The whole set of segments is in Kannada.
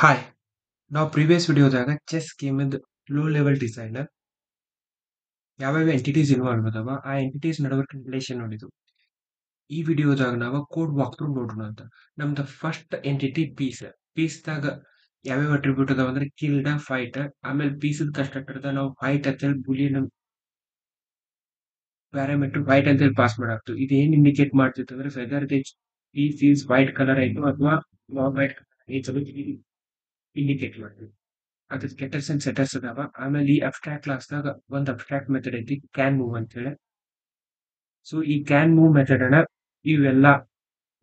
ಹಾಯ್! ನಾವು ಪ್ರೀವಿಯಸ್ ವಿಡಿಯೋದಾಗ ಚೆಸ್ ಗೇಮಿಂದ್ ಲೋ ಲೆವೆಲ್ ಡಿಸೈನ್ ಯಾವ್ಯಾವ ಎಂಟಿಟೀಸ್ ಇನ್ವಾಲ್ವ್ ಅದಾವ ಆ ಎಂಟಿಟೀಸ್ ನಡುವೆ ರಿಲೇಷನ್ ನೋಡಿದ್ವು. ಈ ವಿಡಿಯೋದಾಗ ನಾವು ಕೋಡ್ ವಾಕ್ ಥ್ರೂ ನೋಡೋಣ ಅಂತ. ನಮ್ದು ಫಸ್ಟ್ ಎಂಟಿಟಿ ಪೀಸ್ದಾಗ ಯಾವ್ಯಾವ ಅಟ್ರಿಬ್ಯೂಟ್ ಅದಾವ ಅಂದ್ರೆ ಕಿಲ್ಡ್, ಫೈಟ್, ಆಮೇಲೆ ಪೀಸದ ಕನ್ಸ್ಟ್ರಕ್ಟರ್ದ ನಾವು ಫೈಟ್ ಅಂತೇಳಿ ಬುಲಿಯನ್ ಪ್ಯಾರಾಮೀಟರ್ ವೈಟ್ ಅಂತೇಳಿ ಪಾಸ್ ಮಾಡಾಕ್ತು. ಇದು ಏನ್ ಇಂಡಿಕೇಟ್ ಮಾಡ್ತಿತ್ತು ಅಂದ್ರೆ whether the piece is white colour ಆಯ್ತು ಅಥವಾ ನಾನ್ ವೈಟ್ ಕಲರ್ ಆಯ್ತು ಇಂಡಿಕೇಟ್ ಮಾಡ್ತೀವಿ. ಅದ್ರ ಗೆಟರ್ಸ್ ಅಂಡ್ ಸೆಟರ್ಸ್ ಅದಾವ. ಆಮೇಲೆ ಈ ಅಬ್ಸ್ಟ್ರಾಕ್ಟ್ ಕ್ಲಾಸ್ದಾಗ ಒಂದು ಅಬ್ಸ್ಟ್ರಾಕ್ಟ್ ಮೆಥಡ್ ಐತಿ ಕ್ಯಾನ್ ಮೂವ್ ಅಂತ ಹೇಳಿ. ಸೊ ಈ ಕ್ಯಾನ್ ಮೂವ್ ಮೆಥಡ್ ಅನ್ನ ಇವೆಲ್ಲ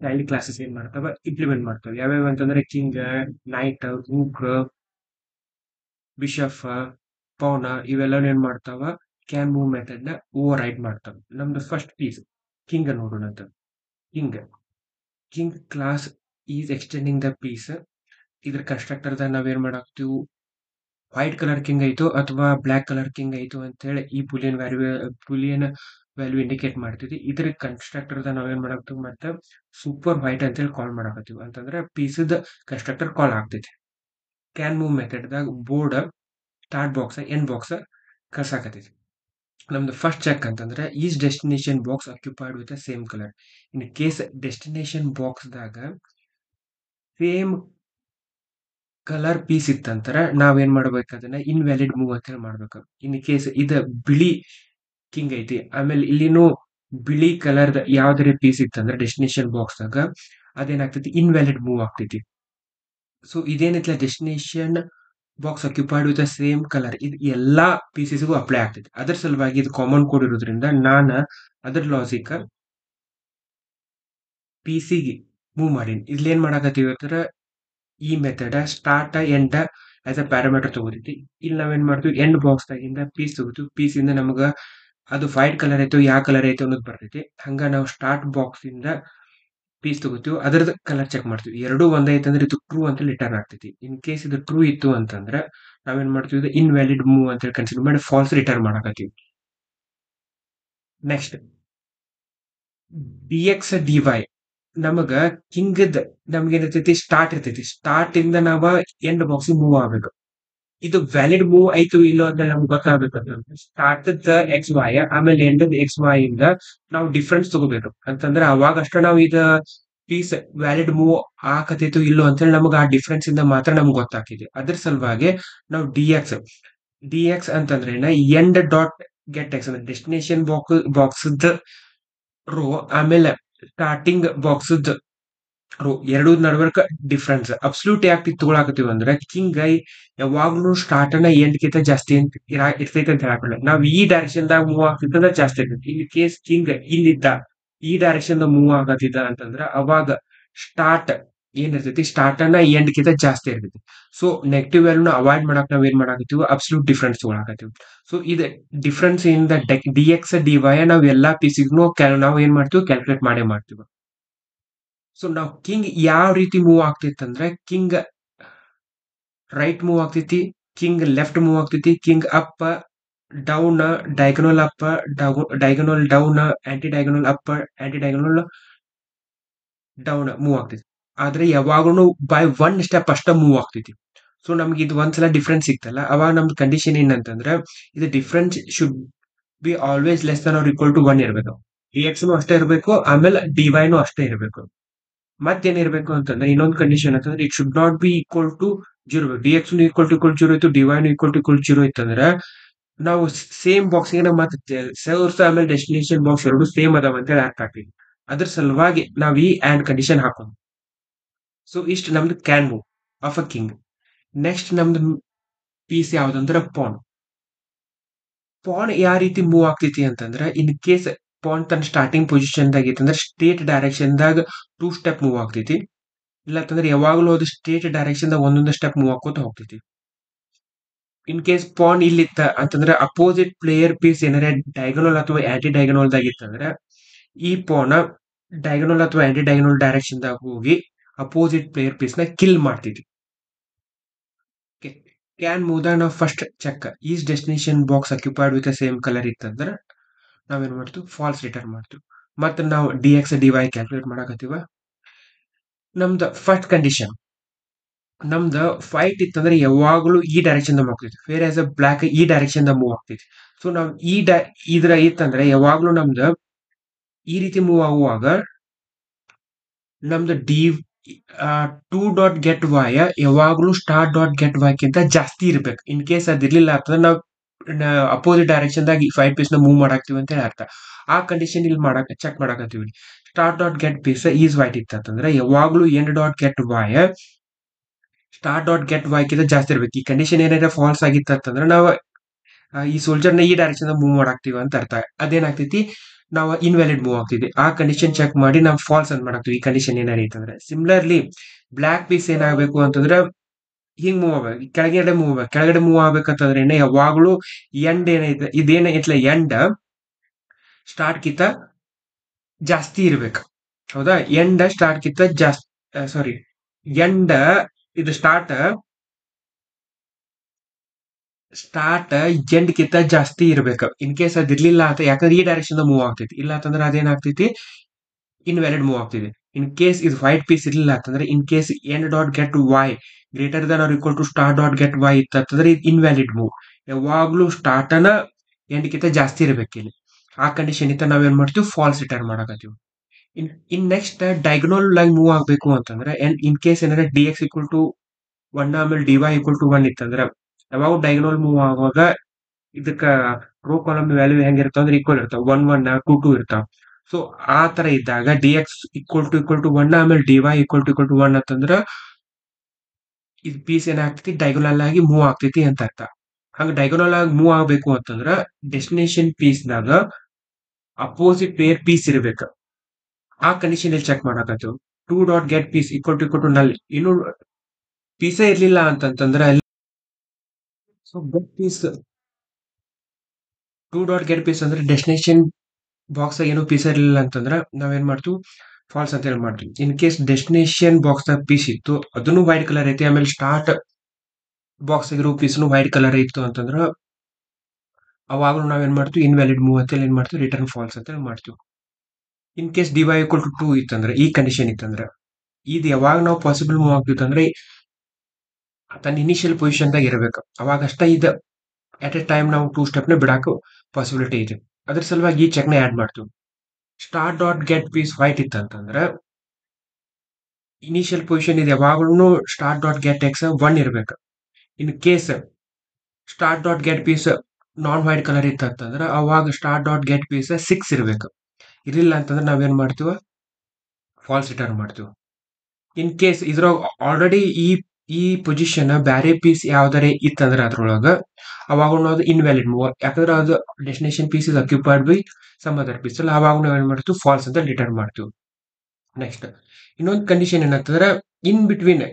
ಡೈಲಿ ಕ್ಲಾಸಸ್ ಏನ್ ಮಾಡ್ತಾವ ಇಂಪ್ಲಿಮೆಂಟ್ ಮಾಡ್ತಾವ. ಯಾವ್ಯಾವ ಅಂತಂದ್ರೆ ಕಿಂಗ್, ನೈಟ್, ರೂಕ್, ಬಿಷಪ್, ಪೌನ ಇವೆಲ್ಲ ಏನ್ ಮಾಡ್ತಾವ ಕ್ಯಾನ್ ಮೂವ್ ಮೆಥಡ್ ನ ಓವರ್ ರೈಡ್ ಮಾಡ್ತಾವ. ನಮ್ದು ಫಸ್ಟ್ ಪೀಸ್ ಕಿಂಗ್ ನೋಡೋಣ ಅಂತ. King king class is extending the piece. ಇದ್ರ ಕನ್ಸ್ಟ್ರಕ್ಟರ್ ನಾವೇನ್ ಮಾಡಾಕ್ತಿವು ವೈಟ್ ಕಲರ್ ಕಿಂಗ್ ಆಯ್ತು ಅಥವಾ ಬ್ಲಾಕ್ ಕಲರ್ ಕಿಂಗ್ ಆಯ್ತು ಅಂತ ಹೇಳಿ ಈ ಬುಲಿಯನ್ ವ್ಯಾಲ್ಯೂ ಇಂಡಿಕೇಟ್ ಮಾಡ್ತೀವಿ. ಇದ್ರ ಕನ್ಸ್ಟ್ರಕ್ಟರ್ ನಾವೇನ್ ಮಾಡಾಕ್ತಿವಿ ಮತ್ತೆ ಸೂಪರ್ ವೈಟ್ ಅಂತ ಹೇಳಿ ಕಾಲ್ ಮಾಡಾಕತ್ತೀವಿ. ಅಂತಂದ್ರೆ ಪೀಸದ ಕನ್ಸ್ಟ್ರಕ್ಟರ್ ಕಾಲ್ ಆಗ್ತೈತಿ. ಕ್ಯಾನ್ ಮೂವ್ ಮೆಥಡ್ ದಾಗ board start box end box ಕಳ್ಸಾಕತೈತಿ. ನಮ್ದು ಫಸ್ಟ್ ಚೆಕ್ ಅಂತಂದ್ರೆ is destination box occupied with same colour. In case destination box ದಾಗ ಸೇಮ್ ಕಲರ್ ಪೀಸ್ ಇತ್ತಂತರ ನಾವೇನ್ ಮಾಡ್ಬೇಕು ಅದನ್ನ ಇನ್ವ್ಯಾಲಿಡ್ ಮೂವ್ ಅಂತ ಹೇಳಿ ಮಾಡ್ಬೇಕು. ಇನ್ ಕೇಸ್ ಇದ ಬಿಳಿ ಕಿಂಗ್ ಐತಿ ಆಮೇಲೆ ಇಲ್ಲಿನೂ ಬಿಳಿ ಕಲರ್ ಯಾವ್ದಾರ ಪೀಸ್ ಇತ್ತಂದ್ರೆ ಡೆಸ್ಟಿನೇಷನ್ ಬಾಕ್ಸ್ ದಾಗ ಅದೇನಾಗ್ತೈತಿ ಇನ್ವ್ಯಾಲಿಡ್ ಮೂವ್ ಆಗ್ತೈತಿ. ಸೊ ಇದೇನೈತಿ destination box occupied with same colour ಇದು ಎಲ್ಲಾ ಪೀಸಸ್ಗೂ ಅಪ್ಲೈ ಆಗ್ತೈತಿ. ಅದ್ರ ಸಲುವಾಗಿ ಇದು ಕಾಮನ್ ಕೋಡ್ ಇರೋದ್ರಿಂದ ನಾನು ಅದ್ರ ಲಾಜಿಕ್ ಪಿಸಿಗೆ ಮೂವ್ ಮಾಡೀನಿ. ಇಲ್ಲಿ ಏನ್ ಮಾಡಾಕತ್ತೀವಿ ಅಂದ್ರೆ ಈ method start end as a parameter ತಗೋತೈತಿ. ಇಲ್ಲಿ ನಾವೇನ್ ಮಾಡ್ತೀವಿ ಎಂಡ್ ಬಾಕ್ಸ್ ದಾಗಿಂದ ಪೀಸ್ ತಗೋತೀವಿ. ಪೀಸ್ ಇಂದ ನಮಗ ಅದು ವೈಟ್ ಕಲರ್ ಆಯ್ತು ಯಾವ ಕಲರ್ ಆಯ್ತು ಅನ್ನೋದು ಬರ್ತೈತಿ. ಹಂಗ ನಾವು ಸ್ಟಾರ್ಟ್ ಬಾಕ್ಸ್ ಇಂದ ಪೀಸ್ ತಗೋತೀವಿ ಅದ್ರದ್ದು ಕಲರ್ ಚೆಕ್ ಮಾಡ್ತೀವಿ. ಎರಡು ಒಂದೇ ಐತಂದ್ರೆ ಇದು ಟ್ರೂ ಅಂತ ರಿಟರ್ನ್ ಆಗ್ತೈತಿ. ಇನ್ ಕೇಸ್ ಇದು ಟ್ರೂ ಇತ್ತು ಅಂತಂದ್ರೆ ನಾವೇನ್ ಮಾಡ್ತೀವಿ ಇನ್ವ್ಯಾಲಿಡ್ ಮೂವ್ ಅಂತ ಹೇಳಿ ಕನ್ಸಿಡರ್ ಮಾಡಿ ಫಾಲ್ಸ್ ರಿಟರ್ನ್ ಮಾಡಾಕತ್ತೀವಿ. Next D X D Y ನಮಗ ಕಿಂಗದ್ ನಮ್ಗೆ ಏನಿರ್ತೈತಿ ಸ್ಟಾರ್ಟ್ ಇರ್ತೈತಿ. ಸ್ಟಾರ್ಟ್ ಇಂದ ನಾವ ಎಂಡ್ ಬಾಕ್ಸ್ ಮೂವ್ ಆಗ್ಬೇಕು. ಇದು ವ್ಯಾಲಿಡ್ ಮೂವ್ ಆಯ್ತು ಇಲ್ಲೋ ಅಂತ ನಮ್ಗೆ ಗೊತ್ತಾಗಬೇಕಂದ್ರೆ ಸ್ಟಾರ್ಟ್ ಎಕ್ಸ್ ವೈ ಆಮೇಲೆ ಎಂಡ್ ಎಕ್ಸ್ ವೈ ಇಂದ ನಾವು ಡಿಫ್ರೆನ್ಸ್ ತಗೋಬೇಕು. ಅಂತಂದ್ರೆ ಅವಾಗ ಅಷ್ಟ ನಾವು ಇದ ಪೀಸ್ ವ್ಯಾಲಿಡ್ ಮೂವ್ ಆಕತೈತು ಇಲ್ಲೋ ಅಂತೇಳಿ ನಮ್ಗೆ ಆ ಡಿಫ್ರೆನ್ಸ್ ಇಂದ ಮಾತ್ರ ನಮ್ಗೆ ಗೊತ್ತಾಗ್ತೈತಿ. ಅದ್ರ ಸಲುವಾಗಿ ನಾವು ಡಿ ಎಕ್ಸ್ ಅಂತಂದ್ರೆ ಎಂಡ್ ಡಾಟ್ ಗೆಟ್ ಎಕ್ಸ್ ಅಂದ್ರೆ ಡೆಸ್ಟಿನೇಷನ್ ಬಾಕ್ಸ್ ರೋ ಆಮೇಲೆ ಸ್ಟಾರ್ಟಿಂಗ್ ಬಾಕ್ಸ್ ರೋ ಎರಡು ನಡುವರ್ಕ ಡಿಫ್ರೆನ್ಸ್ ಅಬ್ಸಲ್ಯೂಟ್ ಯಾಕೆ ತಗೊಳಕತ್ತೀವಿ ಅಂದ್ರೆ ಕಿಂಗ್ ಯಾವಾಗ್ಲೂ ಸ್ಟಾರ್ಟ್ ಅನ್ನ ಎಂಡ್ ಕಿಂತ ಜಾಸ್ತಿ ಇರ್ತೈತೆ ಅಂತ ಹೇಳಕ್ ನಾವ್ ಈ ಡೈರೆಕ್ಷನ್ ದಾಗ ಮೂವ್ ಆಗ್ತಿದ್ದ ಜಾಸ್ತಿ ಇರ್ತೈತಿ. ಇಲ್ಲಿ ಕೇಸ್ ಕಿಂಗ್ ಇಲ್ಲಿದ್ದ ಈ ಡೈರೆಕ್ಷನ್ ಮೂವ್ ಆಗತ್ತಿದ್ದ ಅಂತಂದ್ರ ಅವಾಗ ಸ್ಟಾರ್ಟ್ ಏನಿರ್ತೈತಿ ಸ್ಟಾರ್ಟ್ ಅನ್ನ ಎಂಡ್ ಕಿಂತ ಜಾಸ್ತಿ ಇರ್ತೈತಿ. ಸೊ ನೆಗೆಟಿವ್ ವ್ಯಾಲ್ಯೂನ ಅವಾಯ್ಡ್ ಮಾಡಕ್ ನಾವ್ ಏನ್ ಮಾಡಾಕತ್ತೀವಿ ಅಬ್ಸಲ್ಯೂಟ್ ಡಿಫ್ರೆನ್ಸ್ ತಗೊಳಕತ್ತೀವಿ. ಸೊ ಇದು difference in the D X D Y ನಾವ್ ಎಲ್ಲಾ ಪೀಸಿಗೂ ನಾವ್ ಏನ್ ಮಾಡ್ತೀವಿ ಕ್ಯಾಲ್ಕುಲೇಟ್ ಮಾಡೇ ಮಾಡ್ತೀವಿ. ಸೊ ನಾವು ಕಿಂಗ್ ಯಾವ ರೀತಿ ಮೂವ್ ಆಗ್ತೈತಿ ಅಂದ್ರೆ ಕಿಂಗ್ ರೈಟ್ ಮೂವ್ ಆಗ್ತೈತಿ, ಕಿಂಗ್ ಲೆಫ್ಟ್ ಮೂವ್ ಆಗ್ತೈತಿ, king up down, diagonal up, diagonal down, anti diagonal up, anti diagonal down move ಆಗ್ತೈತಿ. ಆದ್ರೆ ಯಾವಾಗೂ ಬೈ ಒನ್ ಸ್ಟೆಪ್ ಅಷ್ಟ ಮೂವ್ ಆಗ್ತೈತಿ. ಸೊ ನಮ್ಗೆ ಇದು ಒಂದ್ಸಲ ಡಿಫ್ರೆನ್ಸ್ ಸಿಕ್ತಲ್ಲ ಅವಾಗ ನಮ್ದು ಕಂಡೀಷನ್ ಏನಂತಂದ್ರೆ ಇದು difference should be always less than or equal to 1 ಇರಬೇಕು. ಡಿ ಎಕ್ಸ್ ಅಷ್ಟೇ ಇರಬೇಕು ಆಮೇಲೆ ಡಿ ವೈನು ಅಷ್ಟೇ ಇರಬೇಕು. ಮತ್ತೇನಿರ್ಬೇಕು ಅಂತಂದ್ರೆ ಇನ್ನೊಂದು ಕಂಡೀಷನ್ ಅಂತಂದ್ರೆ it should not be equal to 0. D X equal to 0 ಇತ್ತು, ಡಿ ವೈನು ಈಕ್ವಲ್ ಟು 0 ಇತ್ತಂದ್ರೆ ನಾವು ಸೇಮ್ ಬಾಕ್ಸ್ ಗೆ ಮತ್ತೆ ಸೋರ್ಸ್ ಆಮೇಲೆ ಡೆಸ್ಟಿನೇಷನ್ ಬಾಕ್ಸ್ ಎರಡು ಸೇಮ್ ಅದಾವ ಅಂತ ಹೇಳಿ ಅರ್ಥ ಆಗ್ತೀವಿ. ಅದ್ರ ಸಲುವಾಗಿ ನಾವ್ ಈ ಆಂಡ್ ಕಂಡೀಷನ್ ಹಾಕೋದು. ಸೊ ಇಷ್ಟು ನಮ್ದು can move of a king. Next ನಮ್ದು ಪೀಸ್ ಯಾವ್ದಂದ್ರೆ ಪಾನ್. ಪಾನ್ ಯಾವ ರೀತಿ ಮೂವ್ ಆಗ್ತೈತಿ ಅಂತಂದ್ರೆ ಇನ್ ಕೇಸ್ ಪಾನ್ ತನ್ನ ಸ್ಟಾರ್ಟಿಂಗ್ ಪೊಸಿಷನ್ ದಾಗ ಐತಂದ್ರೆ ಸ್ಟೇಟ್ ಡೈರೆಕ್ಷನ್ ದಾಗ 2 ಸ್ಟೆಪ್ ಮೂವ್ ಆಗ್ತೈತಿ. ಇಲ್ಲ ಅಂತಂದ್ರೆ ಯಾವಾಗಲೂ ಅದು ಸ್ಟೇಟ್ ಡೈರೆಕ್ಷನ್ ದಾಗ ಒಂದೊಂದು ಸ್ಟೆಪ್ ಮೂವ್ ಹಾಕೋತ ಹೋಗ್ತೈತಿ. ಇನ್ ಕೇಸ್ ಪಾನ್ ಇಲ್ಲಿತ್ತ ಅಂತಂದ್ರೆ ಅಪೋಸಿಟ್ ಪ್ಲೇಯರ್ ಪೀಸ್ ಏನಾರ ಡಯಾಗನಲ್ ಅಥವಾ ಆಂಟಿ ಡಯಾಗನಲ್ ದಾಗ ಇತ್ತಂದ್ರೆ ಈ ಪಾನ್ ಡಯಾಗನಲ್ ಅಥವಾ ಆಂಟಿ ಡಯಾಗನಲ್ ಡೈರೆಕ್ಷನ್ ದಾಗ ಹೋಗಿ ಅಪೋಸಿಟ್ ಪ್ಲೇಯರ್ ಪೀಸ್ ನ ಕಿಲ್ ಮಾಡ್ತೈತಿ. ಕ್ಯಾನ್ ಮೂವ್ ದಾಗ ನಾವು first check is destination box occupied with same colour ಇತ್ತಂದ್ರೆ ನಾವೇನ್ ಮಾಡ್ತೀವಿ ಫಾಲ್ಸ್ ರಿಟರ್ನ್ ಮಾಡ್ತೀವಿ. ಮತ್ತೆ ನಾವು D X D Y calculate ಮಾಡಾಕತ್ತೀವ. ನಮ್ದು ಫಸ್ಟ್ ಕಂಡೀಷನ್ ನಮ್ದ ಫೈಟ್ ಇತ್ತಂದ್ರೆ ಯಾವಾಗ್ಲೂ ಈ ಡೈರೆಕ್ಷನ್ ಮೂವ್ ಆಗ್ತೈತಿ. ಫೇರ್ ಆಸ್ ಅ ಬ್ಲಾಕ್ ಈ ಡೈರೆಕ್ಷನ್ ಮೂವ್ ಆಗ್ತೈತಿ. ಸೊ ನಾವ್ ಇದ್ರ ಇತ್ತಂದ್ರೆ ಯಾವಾಗ್ಲೂ ನಮ್ದ ಈ ರೀತಿ ಮೂವ್ ಆಗುವಾಗ ನಮ್ದು ಟೂ ಡಾಟ್ ಗೆಟ್ ವಾಯ ಯಾವಾಗ್ಲೂ ಸ್ಟಾರ್ ಡಾಟ್ ಗೆಟ್ ವಾಯ್ಕಿಂತ ಜಾಸ್ತಿ ಇರ್ಬೇಕು. ಇನ್ ಕೇಸ್ ಅದಿರ್ಲಿಲ್ಲ ಅಂತಂದ್ರೆ ನಾವು ಅಪೋಸಿಟ್ ಡೈರೆಕ್ಷನ್ ದಾಗ ಫೈವ್ ಪೀಸ್ ನ ಮೂವ್ ಮಾಡಾಕ್ತಿವಿ ಅಂತ ಹೇಳಿ ಅರ್ಥ. ಆ ಕಂಡೀಷನ್ ಇಲ್ಲಿ ಚೆಕ್ ಮಾಡಾಕತ್ತೀವಿ. Start dot get piece is white ಇತ್ತಂತಂದ್ರೆ ಯಾವಾಗ್ಲೂ end dot get Y start dot get ವಾಯ್ಕಿಂತ ಜಾಸ್ತಿ ಇರ್ಬೇಕು. ಈ ಕಂಡೀಷನ್ ಏನಾರ ಫಾಲ್ಸ್ ಆಗಿತ್ತಂತಂದ್ರೆ ನಾವು ಈ ಸೋಲ್ಜರ್ ನ ಈ ಡೈರೆಕ್ಷನ್ ಮೂವ್ ಮಾಡಾಕ್ತಿವಿ ಅಂತ ಅರ್ಥ. ಅದೇನಾಗ್ತೈತಿ, ನಾವು ಇನ್ವ್ಯಾಲಿಡ್ ಮೂವ್ ಆಗ್ತಿದೆ. ಆ ಕಂಡೀಷನ್ ಚೆಕ್ ಮಾಡಿ ನಾವು ಫಾಲ್ಸ್ ಅಂತ ಮಾಡಾಕ್ತಿವಿ ಈ ಕಂಡೀಷನ್ ಏನಾರ ಐತಂದ್ರೆ. ಸಿಮಿಲರ್ಲಿ ಬ್ಲಾಕ್ ಪೀಸ್ ಏನಾಗಬೇಕು ಅಂತಂದ್ರೆ ಹಿಂಗ್ ಮೂವ್ ಆಗ್ಬೇಕು, ಕೆಳಗಡೆ ಮೂವ್ ಆಗ್ಬೇಕು. ಕೆಳಗಡೆ ಮೂವ್ ಆಗ್ಬೇಕಂತಂದ್ರೆ ಯಾವಾಗ್ಲೂ ಎಂಡ್ ಏನೈತೆ ಇದೇನೈತ್ಲ ಎಂಡ್ ಸ್ಟಾರ್ಟ್ ಕಿಂತ ಜಾಸ್ತಿ ಇರ್ಬೇಕು. ಹೌದಾ, ಎಂಡ್ ಸ್ಟಾರ್ಟ್ ಕಿಂತ ಜಾಸ್ತಿ, ಸಾರಿ, ಎಂಡ್ ಇದು ಸ್ಟಾರ್ಟ್ ಎಂಡ್ ಕಿಂತ ಜಾಸ್ತಿ ಇರ್ಬೇಕು. ಇನ್ ಕೇಸ್ ಅದಿರ್ಲಿಲ್ಲ ಅಂತ, ಯಾಕಂದ್ರೆ ಈ ಡೈರೆಕ್ಷನ್ ಮೂವ್ ಆಗ್ತೈತಿ. ಇಲ್ಲ ಅಂತಂದ್ರೆ ಅದೇನಾಗ್ತೈತಿ, ಇನ್ವ್ಯಾಲಿಡ್ ಮೂವ್ ಆಗ್ತಿದೆ. ಇನ್ ಕೇಸ್ ಇದು ವೈಟ್ ಪೀಸ್ ಇರ್ಲಿಲ್ಲ ಅಂತಂದ್ರೆ, in case end dot get Y greater than or equal to start dot get Y ಇತ್ತಂತಂದ್ರೆ ಇದು ಇನ್ವ್ಯಾಲಿಡ್ ಮೂವ್. ಯಾವಾಗ್ಲೂ ಸ್ಟಾರ್ಟ್ ಅನ್ನ ಎಂಡ್ ಕಿಂತ ಜಾಸ್ತಿ ಇರ್ಬೇಕು ಇಲ್ಲಿ. ಆ ಕಂಡೀಷನ್ ಇತ್ತ ನಾವೇನ್ ಮಾಡ್ತೀವಿ, ಫಾಲ್ಸ್ ರಿಟರ್ನ್ ಮಾಡಕತ್ತೀವಿ. In next diagonal line move ಆಗ್ಬೇಕು ಅಂತಂದ್ರೆ, ಇನ್ ಕೇಸ್ ಏನಾದ್ರೆ D X equal to one ಆಮೇಲೆ D Y equal to one ಇತ್ತಂದ್ರೆ ಯಾವಾಗ ಡೈಗನಲ್ ಮೂವ್ ಆಗುವಾಗ ಇದಕ್ಕ ರೋ ಕಾಲಮ್ ವ್ಯಾಲ್ಯೂ ಹೆಂಗಿರ್ತಾವ ಅಂದ್ರೆ ಈಕ್ವಲ್ ಇರ್ತಾವ, 1 1 2 2 ಇರ್ತಾವ. ಸೊ ಆ ತರ ಇದ್ದಾಗ D X equal to one ಆಮೇಲೆ D Y equal to one ಅಂತಂದ್ರ ಇದು ಪೀಸ್ ಏನಾಗ್ತೈತಿ, ಡೈಗೊನಲ್ ಆಗಿ ಮೂವ್ ಆಗ್ತೈತಿ ಅಂತ ಅರ್ಥ. ಹಂಗ ಡೈಗೊನಲ್ ಆಗಿ ಮೂವ್ ಆಗ್ಬೇಕು ಅಂತಂದ್ರ ಡೆಸ್ಟಿನೇಷನ್ ಪೀಸ್ ದಾಗ ಅಪೋಸಿಟ್ ಪೇರ್ ಪೀಸ್ ಇರ್ಬೇಕು. ಆ ಕಂಡೀಷನ್ ಇಲ್ಲಿ ಚೆಕ್ ಮಾಡಕತ್ತೀವಿ. To dot get piece equal to null. ಇನ್ನು ಪೀಸೇ ಇರ್ಲಿಲ್ಲ ಅಂತಂತಂದ್ರ so get piece to dot get piece ಅಂದ್ರೆ ಡೆಸ್ಟಿನೇಷನ್ ಬಾಕ್ಸ್ ಏನೋ ಪೀಸ್ ಇರಲಿಲ್ಲ ಅಂತಂದ್ರೆ ನಾವೇನ್ ಮಾಡ್ತೀವಿ, ಫಾಲ್ಸ್ ಅಂತ ಹೇಳಿ ಮಾಡ್ತೀವಿ. ಇನ್ ಕೇಸ್ ಡೆಸ್ಟಿನೇಷನ್ ಬಾಕ್ಸ್ ದಾಗ ಪೀಸ್ ಇತ್ತು, ಅದನ್ನು ವೈಟ್ ಕಲರ್ ಐತಿ, ಆಮೇಲೆ ಸ್ಟಾರ್ಟ್ ಬಾಕ್ಸ್ ಆಗಿರೋ ಪೀಸ್ನು ವೈಟ್ ಕಲರ್ ಇತ್ತು ಅಂತಂದ್ರ ಅವಾಗಲೂ ನಾವೇನ್ ಮಾಡ್ತೀವಿ, ಇನ್ವ್ಯಾಲಿಡ್ ಮೂವ್ ಅಂತ ಏನ್ ಮಾಡ್ತೀವಿ, ರಿಟರ್ನ್ ಫಾಲ್ಸ್ ಅಂತ ಮಾಡ್ತೀವಿ. In case D Y equal to 2 ಇತ್ತಂದ್ರೆ, ಈ ಕಂಡೀಷನ್ ಇತ್ತಂದ್ರೆ ಇದು ಯಾವಾಗ ನಾವು ಪಾಸಿಬಲ್ ಮೂವ್ ಆಗ್ತಿತ್ತು ಅಂದ್ರೆ ತನ್ನ ಇನಿಷಿಯಲ್ ಪೊಸಿಷನ್ ದಾಗ ಇರಬೇಕು. ಅವಾಗ ಅಷ್ಟ ಇದು ಅಟ್ ಎ ಟೈಮ್ ನಾವು 2 ಸ್ಟೆಪ್ ನ ಬಿಡಾಕ ಪಾಸಿಬಿಲಿಟಿ ಇದೆ. ಅದ್ರ ಸಲುವಾಗಿ ಈ ಚೆಕ್ ನ ಆಡ್ ಮಾಡ್ತೀವಿ. Start dot get piece white ಇತ್ತಂತಂದ್ರೆ ಇನಿಷಿಯಲ್ ಪೊಸಿಷನ್ ಇದೆ ಯಾವಾಗ್ಲೂ ಸ್ಟಾರ್ ಡಾಟ್ ಗೆಟ್ ಎಕ್ಸ್ 1 ಇರ್ಬೇಕು. In case start dot get piece non white colour ಇತ್ತಂತಂದ್ರೆ ಅವಾಗ ಸ್ಟಾರ್ ಡಾಟ್ ಗೆಟ್ ಪೀಸ್ 6 ಇರ್ಬೇಕು. ಇರ್ಲಿಲ್ಲ ಅಂತಂದ್ರೆ ನಾವೇನ್ ಮಾಡ್ತೀವ, ಫಾಲ್ಸ್ ರಿಟರ್ನ್ ಮಾಡ್ತೀವಿ. ಇನ್ ಕೇಸ್ ಇದ್ರೊಳಗ ಆಲ್ರೆಡಿ ಈ ಪೊಸಿಷನ್ ಬ್ಯಾರೆ ಪೀಸ್ ಯಾವ್ದಾರೆ ಇತ್ತಂದ್ರೆ ಅದ್ರೊಳಗ ಅವಾಗ ನಾವು ಇನ್ವ್ಯಾಲಿಡ್ ಮೂವ್, ಯಾಕಂದ್ರೆ ಅದು destination piece is occupied by some other piece ಅಲ್ಲ, ಅವಾಗ ನಾವ್ ಏನ್ ಮಾಡ್ತೀವಿ, ಫಾಲ್ಸ್ ಅಂತ ರಿಟರ್ನ್ ಮಾಡ್ತೀವಿ. ನೆಕ್ಸ್ಟ್ ಇನ್ನೊಂದು ಕಂಡೀಷನ್ ಏನಂತಂದ್ರೆ ಇನ್ ಬಿಟ್ವೀನ್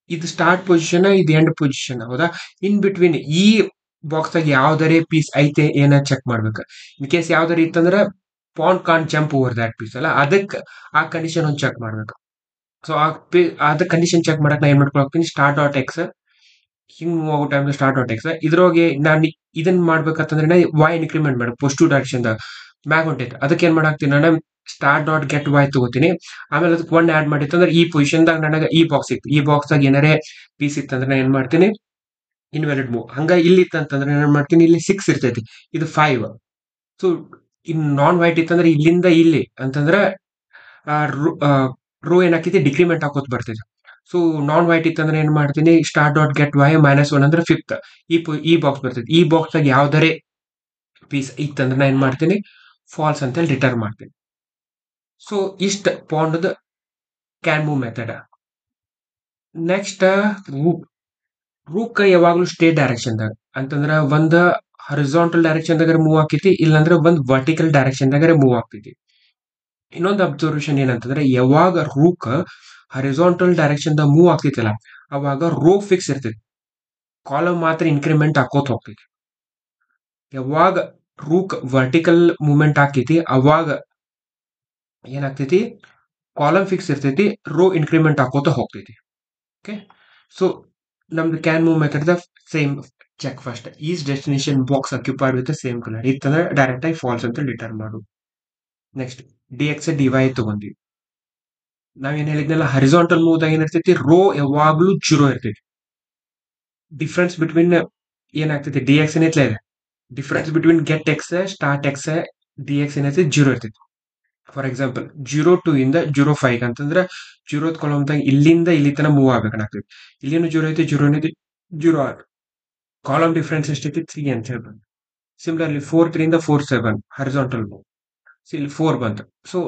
ಇದು ಸ್ಟಾರ್ಟ್ ಪೊಸಿಷನ್, ಇದು ಎಂಡ್ ಪೊಸಿಷನ್. ಹೌದಾ, ಇನ್ ಬಿಟ್ವೀನ್ ಈ ಬಾಕ್ಸ್ ದಾಗ ಯಾವ್ದಾರೆ ಪೀಸ್ ಐತೆ ಏನ ಚೆಕ್ ಮಾಡ್ಬೇಕು. ಇನ್ ಕೇಸ್ ಯಾವ್ದಾರ ಇತ್ತಂದ್ರೆ pawn can jump over that piece ಅಲ್ಲ, ಅದಕ್ಕೆ ಆ ಕಂಡೀಷನ್ ಒಂದು ಚೆಕ್ ಮಾಡ್ಬೇಕು. ಸೊ ಅದ ಕಂಡೀಷನ್ ಚೆಕ್ ಮಾಡಕ್ ನಾ ಏನ್ ಮಾಡ್ಕೊಳ್ತೀನಿ, ಸ್ಟಾರ್ ಡಾಟ್ ಎಕ್ಸ್ ಹಿಂಗ್ ಮೂವ್ ಆಗೋ ಟೈಮ್ ಸ್ಟಾರ್ ಡಾಟ್ ಎಕ್ಸ್ ಇದ್ರೊಳಗೆ ನಾನು ಇದನ್ನ ಮಾಡ್ಬೇಕಂತಂದ್ರೆ ವೈ ಇನ್ಕ್ರಿಮೆಂಟ್ ಮಾಡಿ ಪಾಸಿಟಿವ್ ಡೈರೆಕ್ಷನ್ ದಾಗ ಮ್ಯಾಗ್ ಹೊಂಟೈತೆ. ಅದಕ್ಕೆ ಏನ್ ಮಾಡಾಕ್ತೀನಿ, ನಾನು ಸ್ಟಾರ್ ಡಾಟ್ ಗೆಟ್ ವೈ ತಗೋತೀನಿ. ಆಮೇಲೆ ಅದಕ್ಕೆ 1 ಆಡ್ ಮಾಡಿತ್ತಂದ್ರೆ ಈ ಪೊಸಿಷನ್ ದಾಗ ನನಗೆ ಈ ಬಾಕ್ಸ್ ಇತ್ತು, ಈ ಬಾಕ್ಸ್ ದಾಗ ಏನಾರೇ ಪೀಸ್ ಇತ್ತಂದ್ರೆ ನಾನು ಏನ್ ಮಾಡ್ತೀನಿ, ಇನ್ವ್ಯಾಲಿಡ್ ಮೂವ್. ಹಂಗ ಇಲ್ಲಿ ಇತ್ತಂತಂದ್ರೆ ಏನ್ ಮಾಡ್ತೀನಿ, ಇಲ್ಲಿ 6 ಇರ್ತೈತಿ, ಇದು 5. ಸೊ ಇನ್ ನಾನ್ ವೈಟ್ ಇತ್ತಂದ್ರೆ ಇಲ್ಲಿಂದ ಇಲ್ಲಿ ಅಂತಂದ್ರೆ ರೋ ಏನಾಕೈತಿ, ಡಿಕ್ರಿಮೆಂಟ್ ಹಾಕೋತ್ ಬರ್ತೈತಿ. ಸೊ ನಾನ್ ವೈಟ್ ಇತ್ತಂದ್ರೆ ಏನ್ ಮಾಡ್ತೀನಿ, ಸ್ಟಾರ್ ಡಾಟ್ ಗೆಟ್ ವೈ -1 ಅಂದ್ರೆ 5th ಈ ಬಾಕ್ಸ್ ಬರ್ತೈತಿ. ಈ ಬಾಕ್ಸ್ ದಾಗ ಯಾವ್ದಾರೆ ಪೀಸ್ ಇತ್ತಂದ್ರೆ ನಾ ಏನ್ ಮಾಡ್ತೀನಿ, ಫಾಲ್ಸ್ ಅಂತ ಹೇಳಿ ರಿಟರ್ನ್ ಮಾಡ್ತೀನಿ. ಸೊ ಇಷ್ಟ pawn can move method. Next rook ಯಾವಾಗ್ಲೂ ಸ್ಟೇಟ್ ಡೈರೆಕ್ಷನ್ ದಾಗ ಅಂತಂದ್ರ ಒಂದ್ ಹರಿಜಾಂಟಲ್ ಡೈರೆಕ್ಷನ್ ದಾಗ ಮೂವ್ ಆಕೈತಿ, ಇಲ್ಲಾಂದ್ರೆ ಒಂದ್ ವರ್ಟಿಕಲ್ ಡೈರೆಕ್ಷನ್ ದಾಗ ಮೂವ್ ಆಗ್ತೈತಿ. ಇನ್ನೊಂದು ಅಬ್ಸರ್ವೇಷನ್ ಏನಂತಂದ್ರೆ ಯಾವಾಗ ರೂಕ್ ಹರಿಜಾಂಟಲ್ ಡೈರೆಕ್ಷನ್ ದಾಗ ಮೂವ್ ಆಗ್ತೈತಲ್ಲ ಅವಾಗ ರೋ ಫಿಕ್ಸ್ ಇರ್ತೈತಿ, ಕಾಲಮ್ ಮಾತ್ರ ಇನ್ಕ್ರಿಮೆಂಟ್ ಹಾಕೋತ ಹೋಗ್ತೈತಿ. ಯಾವಾಗ ರೂಕ್ ವರ್ಟಿಕಲ್ ಮೂವ್ಮೆಂಟ್ ಆಕೈತಿ ಅವಾಗ ಏನಾಗ್ತೈತಿ, ಕಾಲಮ್ ಫಿಕ್ಸ್ ಇರ್ತೈತಿ, ರೋ ಇನ್ಕ್ರಿಮೆಂಟ್ ಹಾಕೋತ ಹೋಗ್ತೈತಿ. ಓಕೆ, ಸೊ ನಮ್ದು can move method the same check. First is destination box occupied with same colour ಇತ್ತಂದ್ರೆ ಡೈರೆಕ್ಟ್ ಆಗಿ ಫಾಲ್ಸ್ ಅಂತ ರಿಟರ್ನ್ ಮಾಡು. Next D X D Y ತಗೊಂಡಿವಿ. ನಾವೇನ್ ಹೇಳಿದ್ನಲ್ಲ ಹರಿಸಾಂಟಲ್ ಮೂವ್ದಾಗ ಏನಿರ್ತೈತಿ ರೋ ಯಾವಾಗ್ಲೂ ಜೀರೋ ಇರ್ತೈತಿ. ಡಿಫ್ರೆನ್ಸ್ ಬಿಟ್ವೀನ್ ಏನಾಗ್ತೈತಿ ಡಿ ಎಕ್ಸ್ ಏನೈತ್ಲ ಇದೆ difference between get X start X D X ಏನೈತಿ ಜೀರೋ ಇರ್ತೈತಿ. ಫಾರ್ ಎಕ್ಸಾಂಪಲ್ 0 2 ಇಂದ 0 5 ಅಂತಂದ್ರೆ ಜೀರೋದ್ ಕಾಲಮ್ದಾಗ ಇಲ್ಲಿಂದ ಇಲ್ಲಿ ತನ ಮೂವ್ ಆಗ್ಬೇಕಾಗ್ತೈತಿ. ಇಲ್ಲಿನೂ ಜೀರೋ ಐತಿ ಜೀರೋ ಐತಿ ಜೀರೋ ಕಾಲಮ್ ಡಿಫ್ರೆನ್ಸ್ ಎಷ್ಟೈತಿ 3 ಅಂತ ಹೇಳ್ಬೋದು. ಸಿಮಿಲರ್ಲಿ 4 3 ಇಂದ 4 7 ಹರಿಸಾಂಟಲ್ ಮೂವ್. ಇಲ್ಲಿ 4 ಬಂತು. ಸೊ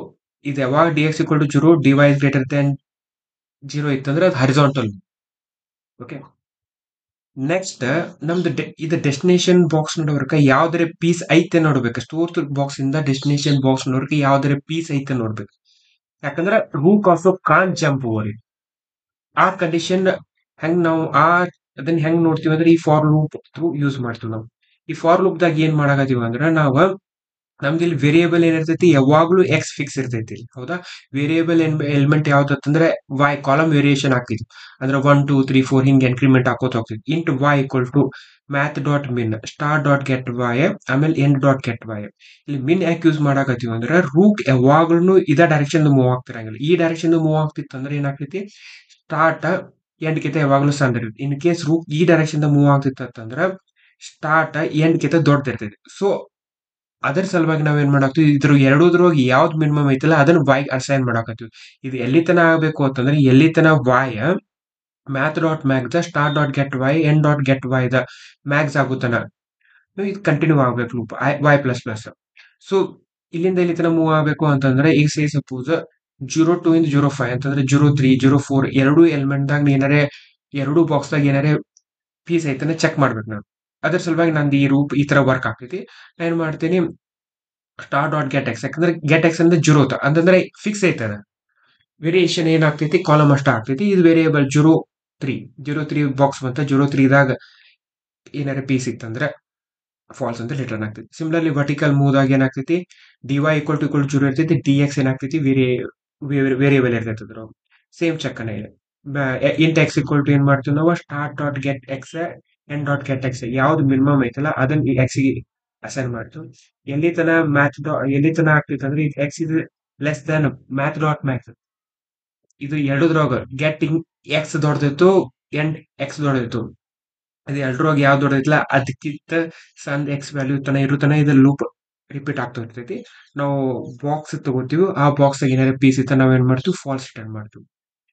ಇದು ಯಾವಾಗ D X equal to zero D Y is greater than zero ಇತ್ತಂದ್ರೆ ಅದು ಹರಿಸಾಂಟಲ್. ಓಕೆ, ನೆಕ್ಸ್ಟ್ ನಮ್ದು ಇದು ಡೆಸ್ಟಿನೇಷನ್ ಬಾಕ್ಸ್ ನೋಡೋರ್ಕ ಯಾವ್ದಾರ ಪೀಸ್ ಐತೆ ನೋಡ್ಬೇಕು. ಸ್ಟೋರ್ ಬಾಕ್ಸ್ ಇಂದ ಡೆಸ್ಟಿನೇಷನ್ ಬಾಕ್ಸ್ ನೋಡ್ಕ ಯಾವ್ದಾರ ಪೀಸ್ ಐತೆ ನೋಡ್ಬೇಕು. ಯಾಕಂದ್ರೆ rook also can jump over it. ಆ ಕಂಡೀಷನ್ ಹೆಂಗ್ ನಾವು ಅದನ್ನ ಹೆಂಗ್ ನೋಡ್ತೀವಿ ಅಂದ್ರೆ ಈ ಫಾರ್ ಲೂಪ್ ಥ್ರೂ ಯೂಸ್ ಮಾಡ್ತೀವಿ ನಾವು. ಈ ಫಾರ್ ಲೂಪ್ ದಾಗ ಏನ್ ಮಾಡಾಕತ್ತೀವಿ ಅಂದ್ರೆ ನಾವು ನಮ್ದು ಇಲ್ಲಿ ವೇರಿಯೇಬಲ್ ಏನಿರ್ತೈತಿ ಯಾವಾಗ್ಲೂ ಎಕ್ಸ್ ಫಿಕ್ಸ್ ಇರ್ತೈತಿ. ಹೌದಾ, ವೇರಿಯೇಬಲ್ ಎಲಿಮೆಂಟ್ ಯಾವ್ದಂದ್ರೆ ವೈ ಕಾಲಮ್ ವೇರಿಯೇಷನ್ ಆಗ್ತೈತಿ. ಅಂದ್ರೆ 1 2 3 4 ಹಿಂಗೆ ಇನ್ಕ್ರಿಮೆಂಟ್ ಹಾಕೋತ ಹೋಗ್ತೈತಿ. Int Y equal to math dot min star dot get Y ಆಮೇಲೆ ಎಂಡ್ ಡಾಟ್ ಗೆಟ್ ವೈ. ಇಲ್ಲಿ ಮಿನ್ ಯಾಕೆ ಯೂಸ್ ಮಾಡಾಕತ್ತೀವಿ ಅಂದ್ರೆ ರೂಕ್ ಯಾವಾಗ್ಲೂ ಇದ ಡೈರೆಕ್ಷನ್ ಮೂವ್ ಆಗ್ತಿರಂಗಿಲ್ಲ. ಈ ಡೈರೆಕ್ಷನ್ ಮೂವ್ ಆಗ್ತಿತ್ತು ಅಂದ್ರೆ ಏನಾಗ್ತೈತಿ ಸ್ಟಾರ್ಟ್ ಎಂಡ್ ಕಿತ ಯಾವಾಗ್ಲೂ ಸಣ್ಣ ಇರುತ್ತೆ. ಇನ್ ಕೇಸ್ ರೂಕ್ ಈ ಡೈರೆಕ್ಷನ್ ಮೂವ್ ಆಗ್ತಿತ್ತು ಅಂತಂದ್ರ ಸ್ಟಾರ್ಟ್ ಎಂಡ್ ಕಿತ ದೊಡ್ಡದಿರ್ತೈತಿ. ಸೊ ಅದರ ಸಲುವಾಗಿ ನಾವೇನ್ ಮಾಡಾಕ್ತಿವಿ ಇದ್ರ ಎರಡೂದ್ರೊಳಗೆ ಯಾವ್ದು ಮಿನಿಮಮ್ ಐತಲ್ಲ ಅದನ್ನ ವೈ ಅಸೈನ್ ಮಾಡಾಕತ್ತೀವಿ. ಇದು ಎಲ್ಲಿ ತನ ಆಗ್ಬೇಕು ಅಂತಂದ್ರೆ ಎಲ್ಲಿ ತನ Y math dot max the star dot get Y end dot get Y the max ಆಗುತ್ತಾನ ಇದು ಕಂಟಿನ್ಯೂ ಆಗ್ಬೇಕು loop Y plus plus. So ಇಲ್ಲಿಂದ ಇಲ್ಲಿ ತನ ಮೂವ್ ಆಗ್ಬೇಕು ಅಂತಂದ್ರೆ ಈಗ ಸೇ ಸಪೋಸ್ 0 2 ಇಂದ 0 5 ಅಂತಂದ್ರೆ 0 3 0 4 ಎರಡು ಎಲಿಮೆಂಟ್ ದಾಗ ಏನಾರೇ ಎರಡು ಬಾಕ್ಸ್ ದಾಗ ಏನಾರೇ ಪೀಸ್ ಐತನ ಚೆಕ್ ಮಾಡ್ಬೇಕು ನಾನು. ಅದ್ರ ಸಲುವಾಗಿ ನಂದು ಈ ರೂಪ್ ಈ ತರ ವರ್ಕ್ ಆಗ್ತೈತಿ. ನಾ ಏನ್ ಮಾಡ್ತೀನಿ ಸ್ಟಾರ್ ಡಾಟ್ ಗೆಟ್ ಎಕ್ಸ್ ಯಾಕಂದ್ರೆ ಗೆಟ್ ಎಕ್ಸ್ ಅಂದ್ರೆ ಜೀರೋ ಅಂತಂದ್ರೆ ಫಿಕ್ಸ್ ಐತದ. ವೇರಿಯೇಷನ್ ಏನಾಗ್ತೈತಿ ಕಾಲಮ್ ಅಷ್ಟ ಆಗ್ತೈತಿ. ಇದು ವೇರಿಯೇಬಲ್ 0 3 ಬಾಕ್ಸ್ ಬಂತ 0 3 ದಾಗ ಏನಾರ ಪೀಸ್ ಇತ್ತಂದ್ರೆ ಫಾಲ್ಸ್ ಅಂತ ರಿಟರ್ನ್ ಆಗ್ತೈತಿ. ಸಿಮಿಲರ್ಲಿ ವರ್ಟಿಕಲ್ ಮೂವ್ ದಾಗ ಏನಾಗ್ತೈತಿ ಡಿ ವೈ ಈಕ್ವಲ್ ಟು 0 ಇರ್ತೈತಿ. ಡಿ ಎಕ್ಸ್ ಏನಾಗ್ತೈತಿ ವೇರಿಯೇಬಲ್ ಇರ್ತೈತಿ ಅದ್ರ ಸೇಮ್ ಚೆಕ್ಕನ ಇದೆ. ಇಂಟ್ ಎಕ್ಸ್ ಈಕ್ವಲ್ ಟು ಏನ್ ಮಾಡ್ತೀವಿ ನಾವು start dot get X end dot get X ಯಾವ್ದು ಮಿನಿಮಮ್ ಐತಲ್ಲ ಅದನ್ನ ಎಕ್ಸ್ ಗೆ ಅಸೈನ್ ಮಾಡ್ತೀವಿ. ಎಲ್ಲಿ ತನ ಆಗ್ತೈತೆ ಅಂದ್ರೆ X is less than math dot Max. ಇದು ಎರಡದ್ರೊಳಗ ಗೆಟ್ಟಿಂಗ್ ಎಕ್ಸ್ ದೊಡ್ಡದಿತ್ತು ಎಂಡ್ ಎಕ್ಸ್ ದೊಡ್ಡದಿತ್ತು. ಅದು ಎರಡರೊಳಗೆ ಯಾವ್ದು ದೊಡ್ಡದೈತಿಲ್ಲ ಅದಕ್ಕಿಂತ ಸಣ್ಣ ಎಕ್ಸ್ ವ್ಯಾಲ್ಯೂ ತನ ಇರುತ್ತಾನ ಇದು ಲೂಪ್ ರಿಪೀಟ್ ಆಗ್ತಾ ಇರ್ತೈತಿ. ನಾವು ಬಾಕ್ಸ್ ತಗೋತೀವಿ ಆ ಬಾಕ್ಸ್ ಏನಾರ ಪೀಸ್ ಇತ್ತ ನಾವೇನ್ ಮಾಡ್ತೀವಿ ಫಾಲ್ಸ್ ರಿಟರ್ನ್ ಮಾಡ್ತೀವಿ.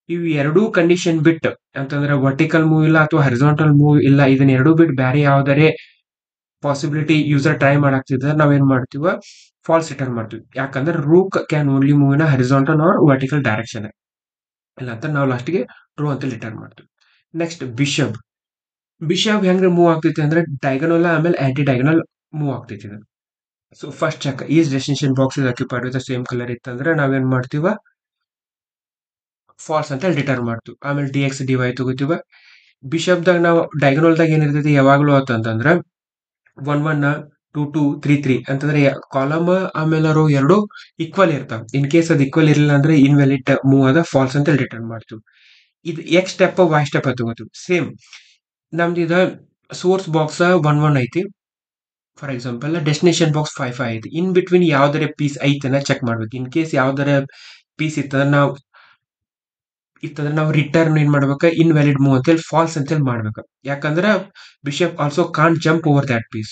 ಇವು ಎರಡೂ ಕಂಡೀಷನ್ ಬಿಟ್ಟು ಅಂತಂದ್ರೆ ವರ್ಟಿಕಲ್ ಮೂವ್ ಇಲ್ಲ ಅಥವಾ ಹರಿಸಾಂಟಲ್ ಮೂವ್ ಇಲ್ಲ ಇದನ್ನ ಎರಡೂ ಬಿಟ್ಟು ಬೇರೆ ಯಾವ್ದಾರೆ ಪಾಸಿಬಿಲಿಟಿ ಯೂಸರ್ ಟ್ರೈ ಮಾಡಾಕ್ತಿದ್ರೆ ನಾವೇನ್ ಮಾಡ್ತೀವ ಫಾಲ್ಸ್ ರಿಟರ್ನ್ ಮಾಡ್ತೀವಿ. ಯಾಕಂದ್ರೆ rook can only move in horizontal or vertical direction ಇಲ್ಲ ಅಂತ ನಾವು ಲಾಸ್ಟ್ಗೆ ಟ್ರೂ ಅಂತ ರಿಟರ್ನ್ ಮಾಡ್ತೀವಿ. ನೆಕ್ಸ್ಟ್ ಬಿಷಪ್ ಹೆಂಗ್ ಮೂವ್ ಆಗ್ತೈತಿ ಅಂದ್ರೆ ಡೈಗನಲ್ ಆಮೇಲೆ ಆಂಟಿ ಡೈಗನಲ್ ಮೂವ್ ಆಗ್ತೈತಿ. So first check is destination box is occupied with same colour ಇತ್ತಂದ್ರೆ ನಾವೇನ್ ಮಾಡ್ತೀವ ಫಾಲ್ಸ್ ಅಂತ ರಿಟರ್ನ್ ಮಾಡ್ತೀವಿ. ಆಮೇಲೆ ಡಿ ಎಕ್ಸ್ ಡಿ ವೈ ತಗೋತೀವ. ಬಿಷಪ್ದಾಗ ನಾವು ಡೈಗನಲ್ದಾಗ ಏನಿರ್ತೈತಿ ಯಾವಾಗ್ಲೂ ಅಂತಂದ್ರೆ 1 1 2 2 3 3 ಅಂತಂದ್ರೆ ಕಾಲಮ್ ಆಮೇಲೆ ರೋ ಎರಡು ಈಕ್ವಲ್ ಇರ್ತಾವ. ಇನ್ ಕೇಸ್ ಅದು ಈಕ್ವಲ್ ಇರಲಿಲ್ಲ ಅಂದ್ರೆ ಇನ್ವ್ಯಾಲಿಡ್ ಮೂವ್ ಅದ ಫಾಲ್ಸ್ ಅಂತ ರಿಟರ್ನ್ ಮಾಡ್ತೀವಿ. ಇದು ಎಕ್ಸ್ ಸ್ಟೆಪ್ ವೈ ಸ್ಟೆಪ್ ತಗೋತೀವಿ. ಸೇಮ್ ನಮ್ದು ಇದ ಸೋರ್ಸ್ ಬಾಕ್ಸ್ 1 1 ಐತಿ. ಫಾರ್ ಎಕ್ಸಾಂಪಲ್ ಡೆಸ್ಟಿನೇಷನ್ ಬಾಕ್ಸ್ 5 5 ಐತಿ. ಇನ್ ಬಿಟ್ವೀನ್ ಯಾವ್ದಾರ ಪೀಸ್ ಐತನ ಚೆಕ್ ಮಾಡ್ಬೇಕು. ಇನ್ ಕೇಸ್ ಯಾವ್ದಾರ ಪೀಸ್ ಇತ್ತಂದ್ರೆ ನಾವು ರಿಟರ್ನ್ ಏನ್ ಮಾಡ್ಬೇಕು ಇನ್ವ್ಯಾಲಿಡ್ ಮೂವ್ ಅಂತೇಳಿ ಫಾಲ್ಸ್ ಅಂತೇಳಿ ಮಾಡ್ಬೇಕು. ಯಾಕಂದ್ರೆ bishop also can't jump over that piece.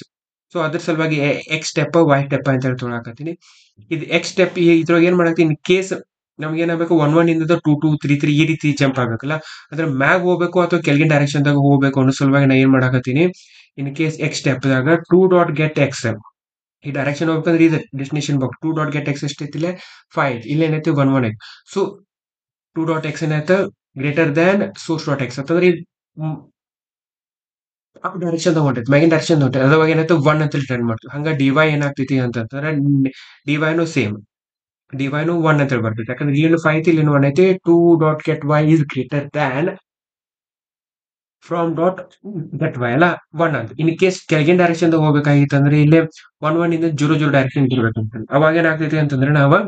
So ಅದ್ರ ಸಲುವಾಗಿ ಎಕ್ಸ್ ಸ್ಟೆಪ್ ವೈ ಸ್ಟೆಪ್ ಅಂತ ಹೇಳಿ ತೊಗೊಳಕತ್ತೀನಿ. ಇದು ಎಕ್ಸ್ ಸ್ಟೆಪ್ ಇದ್ರೊಳಗೆ ಏನ್ ಮಾಡಾಕ್ತೀನಿ ಇನ್ ಕೇಸ್ ನಮ್ಗೆ ಏನಾಗಬೇಕು 1 1 ಇಂದ 2 2 3 3 ಈ ರೀತಿ ಜಂಪ್ ಆಗ್ಬೇಕಲ್ಲ ಅಂದ್ರೆ ಮ್ಯಾಗ್ ಹೋಗ್ಬೇಕು ಅಥವಾ ಕೆಳಗಿನ ಡೈರೆಕ್ಷನ್ ದಾಗ ಹೋಗ್ಬೇಕು ಅನ್ನೋ ಸಲುವಾಗಿ ನಾ ಏನ್ ಮಾಡಾಕತ್ತೀನಿ ಇನ್ ಕೇಸ್ ಎಕ್ಸ್ ಸ್ಟೆಪ್ ದಾಗ 2 ಡಾಟ್ ಗೆಟ್ ಎಕ್ಸ್ ಈ ಡೈರೆಕ್ಷನ್ ಹೋಗ್ಬೇಕಂದ್ರೆ ಇದು destination box 2 dot get X ಎಷ್ಟೈತಿಲ್ಲ 5 ಇಲ್ಲಿ ಏನೈತಿ 1 1 ಐತಿ. ಸೊ 2 ಡಾಟ್ ಎಕ್ಸ್ ಏನಾಯ್ತು greater than source dot X ಅಂತಂದ್ರೆ ಅಪ್ ಡೈರೆಕ್ಷನ್ ಹೊಂಟೈತಿ ಮ್ಯಾಗಿನ ಡೈರೆಕ್ಷನ್ ಹೊಂಟೈತಿ ಅದ್ರವಾಗ ಏನಾಯ್ತು 1 ಅಂತ ರಿಟರ್ನ್ ಮಾಡ್ತೀವಿ. ಹಂಗ ಡಿವೈ ಏನಾಗ್ತೈತಿ ಅಂತಂದ್ರೆ ಡಿವೈನು ಸೇಮ್ ಡಿವೈನು 1 ಅಂತ ಬರ್ತೈತಿ. ಯಾಕಂದ್ರೆ ಇಲ್ಲಿ 5 ಐತಿ ಇಲ್ಲಿ 1 ಐತಿ. 2 dot get Y is greater than from dot get Y ಅಲ್ಲ 1 ಅಂತ. ಇನ್ ಕೇಸ್ ಕೆಳಗಿನ ಡೈರೆಕ್ಷನ್ ಹೋಗ್ಬೇಕಾಗಿತ್ತು ಅಂದ್ರೆ ಇಲ್ಲಿ 1 1 ಇಂದ 0 0 ಡೈರೆಕ್ಷನ್ ಇರ್ಬೇಕಂತ. ಅವಾಗ ಏನಾಗ್ತೈತಿ ಅಂತಂದ್ರೆ ನಾವು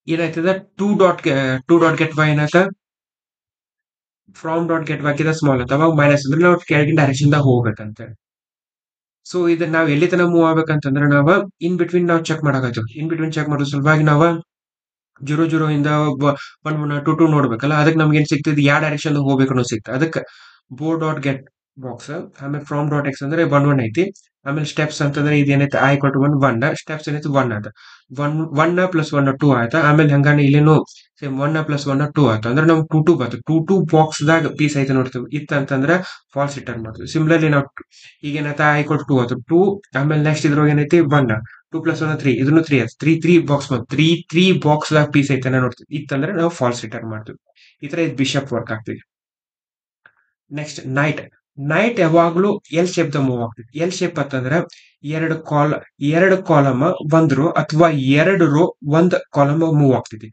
ಏನಾಯ್ತದ 2 ಡಾಟ್ ಗೆಟ್ ವೈ ಏನಾಯ್ತ ಫ್ರಮ್ ಡಾಟ್ ಗೆಟ್ ವೈ ಕಿಂತ ಸ್ಮಾಲ್ ಅಂತ ಅವಾಗ ಮೈನಸ್ ಅಂದ್ರೆ ನಾವು ಕೆಳಗಿನ ಡೈರೆಕ್ಷನ್ ದಾಗ ಹೋಗ್ಬೇಕಂತ. ಸೊ ಇದನ್ನ ನಾವ್ ಎಲ್ಲಿ ತನಕ ಮೂವ್ ಆಗ್ಬೇಕಂತಂದ್ರೆ ನಾವ್ ಇನ್ ಬಿಟ್ವೀನ್ ನಾವು ಚೆಕ್ ಮಾಡಾಕತ್ತೀವಿ. ಇನ್ ಬಿಟ್ವೀನ್ ಚೆಕ್ ಮಾಡೋ ಸಲುವಾಗಿ ನಾವ್ 0 ಇಂದ 1 1 2 2 ನೋಡ್ಬೇಕಲ್ಲ, ಅದಕ್ಕೆ ನಮ್ಗೆ ಏನ್ ಸಿಗ್ತದೆ, ಯಾವ ಡೈರೆಕ್ಷನ್ ಹೋಗ್ಬೇಕು ಅನ್ನೋದು ಸಿಗ್ತದೆ. ಅದಕ್ಕೆ ಬೋರ್ಡ್ ಡಾಟ್ ಗೆಟ್ ಬಾಕ್ಸ್, ಆಮೇಲೆ ಫ್ರಾಮ್ ಡಾಟ್ ಎಕ್ಸ್ ಅಂದ್ರೆ 1 1 ಐತಿ. ಆಮೇಲೆ ಸ್ಟೆಪ್ಸ್ ಅಂತಂದ್ರೆ ಇದೇನೈತೆ ಐ ಕೊಟ್ಟು 1 ಸ್ಟೆಪ್ಸ್ ಏನೈತಿ 1 ಅದ. 1 ಪ್ಲಸ್ 1 2 ಆಯ್ತಾ. ಆಮೇಲೆ ಹಂಗಾನೆ ಇಲ್ಲೇನು ಸೇಮ್ 1 ಪ್ಲಸ್ 1 2 ಆಯ್ತು. ಅಂದ್ರೆ ನಮ್ಗೆ 2 2 ಬಂತು. 2 2 ಬಾಕ್ಸ್ ದಾಗ ಪೀಸ್ ಐತೆ ನೋಡ್ತೀವಿ. ಇತ್ತಂತಂದ್ರೆ ಫಾಲ್ಸ್ ರಿಟರ್ನ್ ಮಾಡ್ತೀವಿ. ಸಿಮಿಲರ್ಲಿ ನಾವು ಈಗ ಏನೈತೆ ಐ ಕೊಟ್ಟು 2 ಆಯ್ತು 2. ಆಮೇಲೆ ನೆಕ್ಸ್ಟ್ ಇದ್ರೊಳಗೆ ಏನೈತಿ 1 2 ಪ್ಲಸ್ 1 3, ಇದನ್ನು 3 ಆಯ್ತು. 3 3 ಬಾಕ್ಸ್ ಬಂತು. 3 ಬಾಕ್ಸ್ ದಾಗ ಪೀಸ್ ಐತೆ ನೋಡ್ತೀವಿ. ಇತ್ತಂದ್ರೆ ನಾವು ಫಾಲ್ಸ್ ರಿಟರ್ನ್ ಮಾಡ್ತೀವಿ. ಈ ತರ ಇದು ಬಿಷಪ್ ವರ್ಕ್ ಆಗ್ತದೆ. Next night. ನೈಟ್ ಯಾವಾಗ್ಲೂ ಎಲ್ ಶೇಪ್ ದ ಮೂವ್ ಆಗ್ತದೆ. ಎಲ್ ಶೇಪ್ ಅಂತಂದ್ರೆ ಎರಡು ಕಾಲ್ ಎರಡು ಕಾಲಮ್ ಒಂದ್ ರೋ ಅಥವಾ ಎರಡು ರೋ ಒಂದ್ ಕಾಲಮ್ ಮೂವ್ ಆಗ್ತೈತಿ.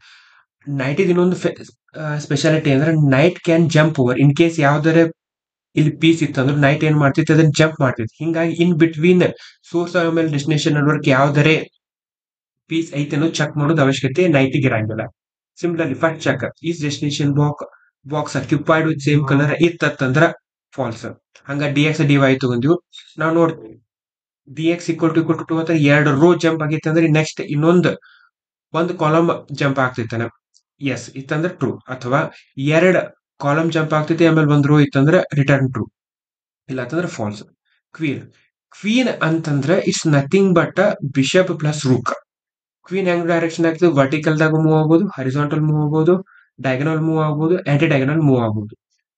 ನೈಟ್ ಇನ್ನೊಂದು ಸ್ಪೆಷಾಲಿಟಿ ಅಂದ್ರೆ knight can jump over. In case ಯಾವ್ದಾರೆ ಇಲ್ಲಿ ಪೀಸ್ ಇತ್ತು ಅಂದ್ರೆ ನೈಟ್ ಏನ್ ಮಾಡ್ತೈತಿ, ಅದನ್ನ ಜಂಪ್ ಮಾಡ್ತೈತಿ. ಹಿಂಗಾಗಿ ಇನ್ ಬಿಟ್ವೀನ್ ಸೋರ್ಸ್ ಆಮೇಲೆ ಡೆಸ್ಟಿನೇಷನ್ ನಡುವರ್ಕ್ ಯಾವ್ದಾರೆ ಪೀಸ್ ಐತೆನೋ ಚೆಕ್ ಮಾಡೋದು ಅವಶ್ಯಕತೆ ನೈಟಿಗೆ ಇರಂಗಿಲ್ಲ. Simply first check is destination box occupied with same colour ಇತ್ತಂದ್ರ ಫಾಲ್ಸ್. ಹಂಗ ಡಿ ಎಕ್ಸ್ ಡಿ ವೈ ತಗೊಂಡಿವು ನಾವು ನೋಡ್ತೀವಿ. ಡಿ ಎಕ್ಸ್ ಈಕ್ವಲ್ ಟು 2 ಅಂತ ಎರಡು ರೋ ಜಂಪ್ ಆಗೈತೆ ಅಂದ್ರೆ ನೆಕ್ಸ್ಟ್ ಒಂದು ಕಾಲಮ್ ಜಂಪ್ ಆಗ್ತೈತಾನೆ. ಎಸ್ ಇತ್ತಂದ್ರೆ ಟ್ರೂ. ಅಥವಾ ಎರಡು ಕಾಲಮ್ ಜಂಪ್ ಆಗ್ತೈತಿ ಆಮೇಲೆ ಒಂದು ರೋ ಇತ್ತಂದ್ರೆ ರಿಟರ್ನ್ ಟ್ರೂ, ಇಲ್ಲ ಅಂತಂದ್ರೆ ಫಾಲ್ಸ್. ಕ್ವೀನ್. ಕ್ವೀನ್ ಅಂತಂದ್ರೆ it's nothing but bishop plus rook. Queen ಹೆಂಗ್ ಡೈರೆಕ್ಷನ್ ಆಗ್ತದೆ, ವರ್ಟಿಕಲ್ ದಾಗ ಮೂವ್ ಆಗ್ಬೋದು, ಹರಿಸಾಂಟಲ್ ಮೂವ್ ಆಗ್ಬೋದು, ಡಯಾಗನಲ್ ಮೂವ್ ಆಗ್ಬೋದು, ಆಂಟಿ ಡಯಾಗನಲ್ ಮೂವ್ ಆಗ್ಬೋದು.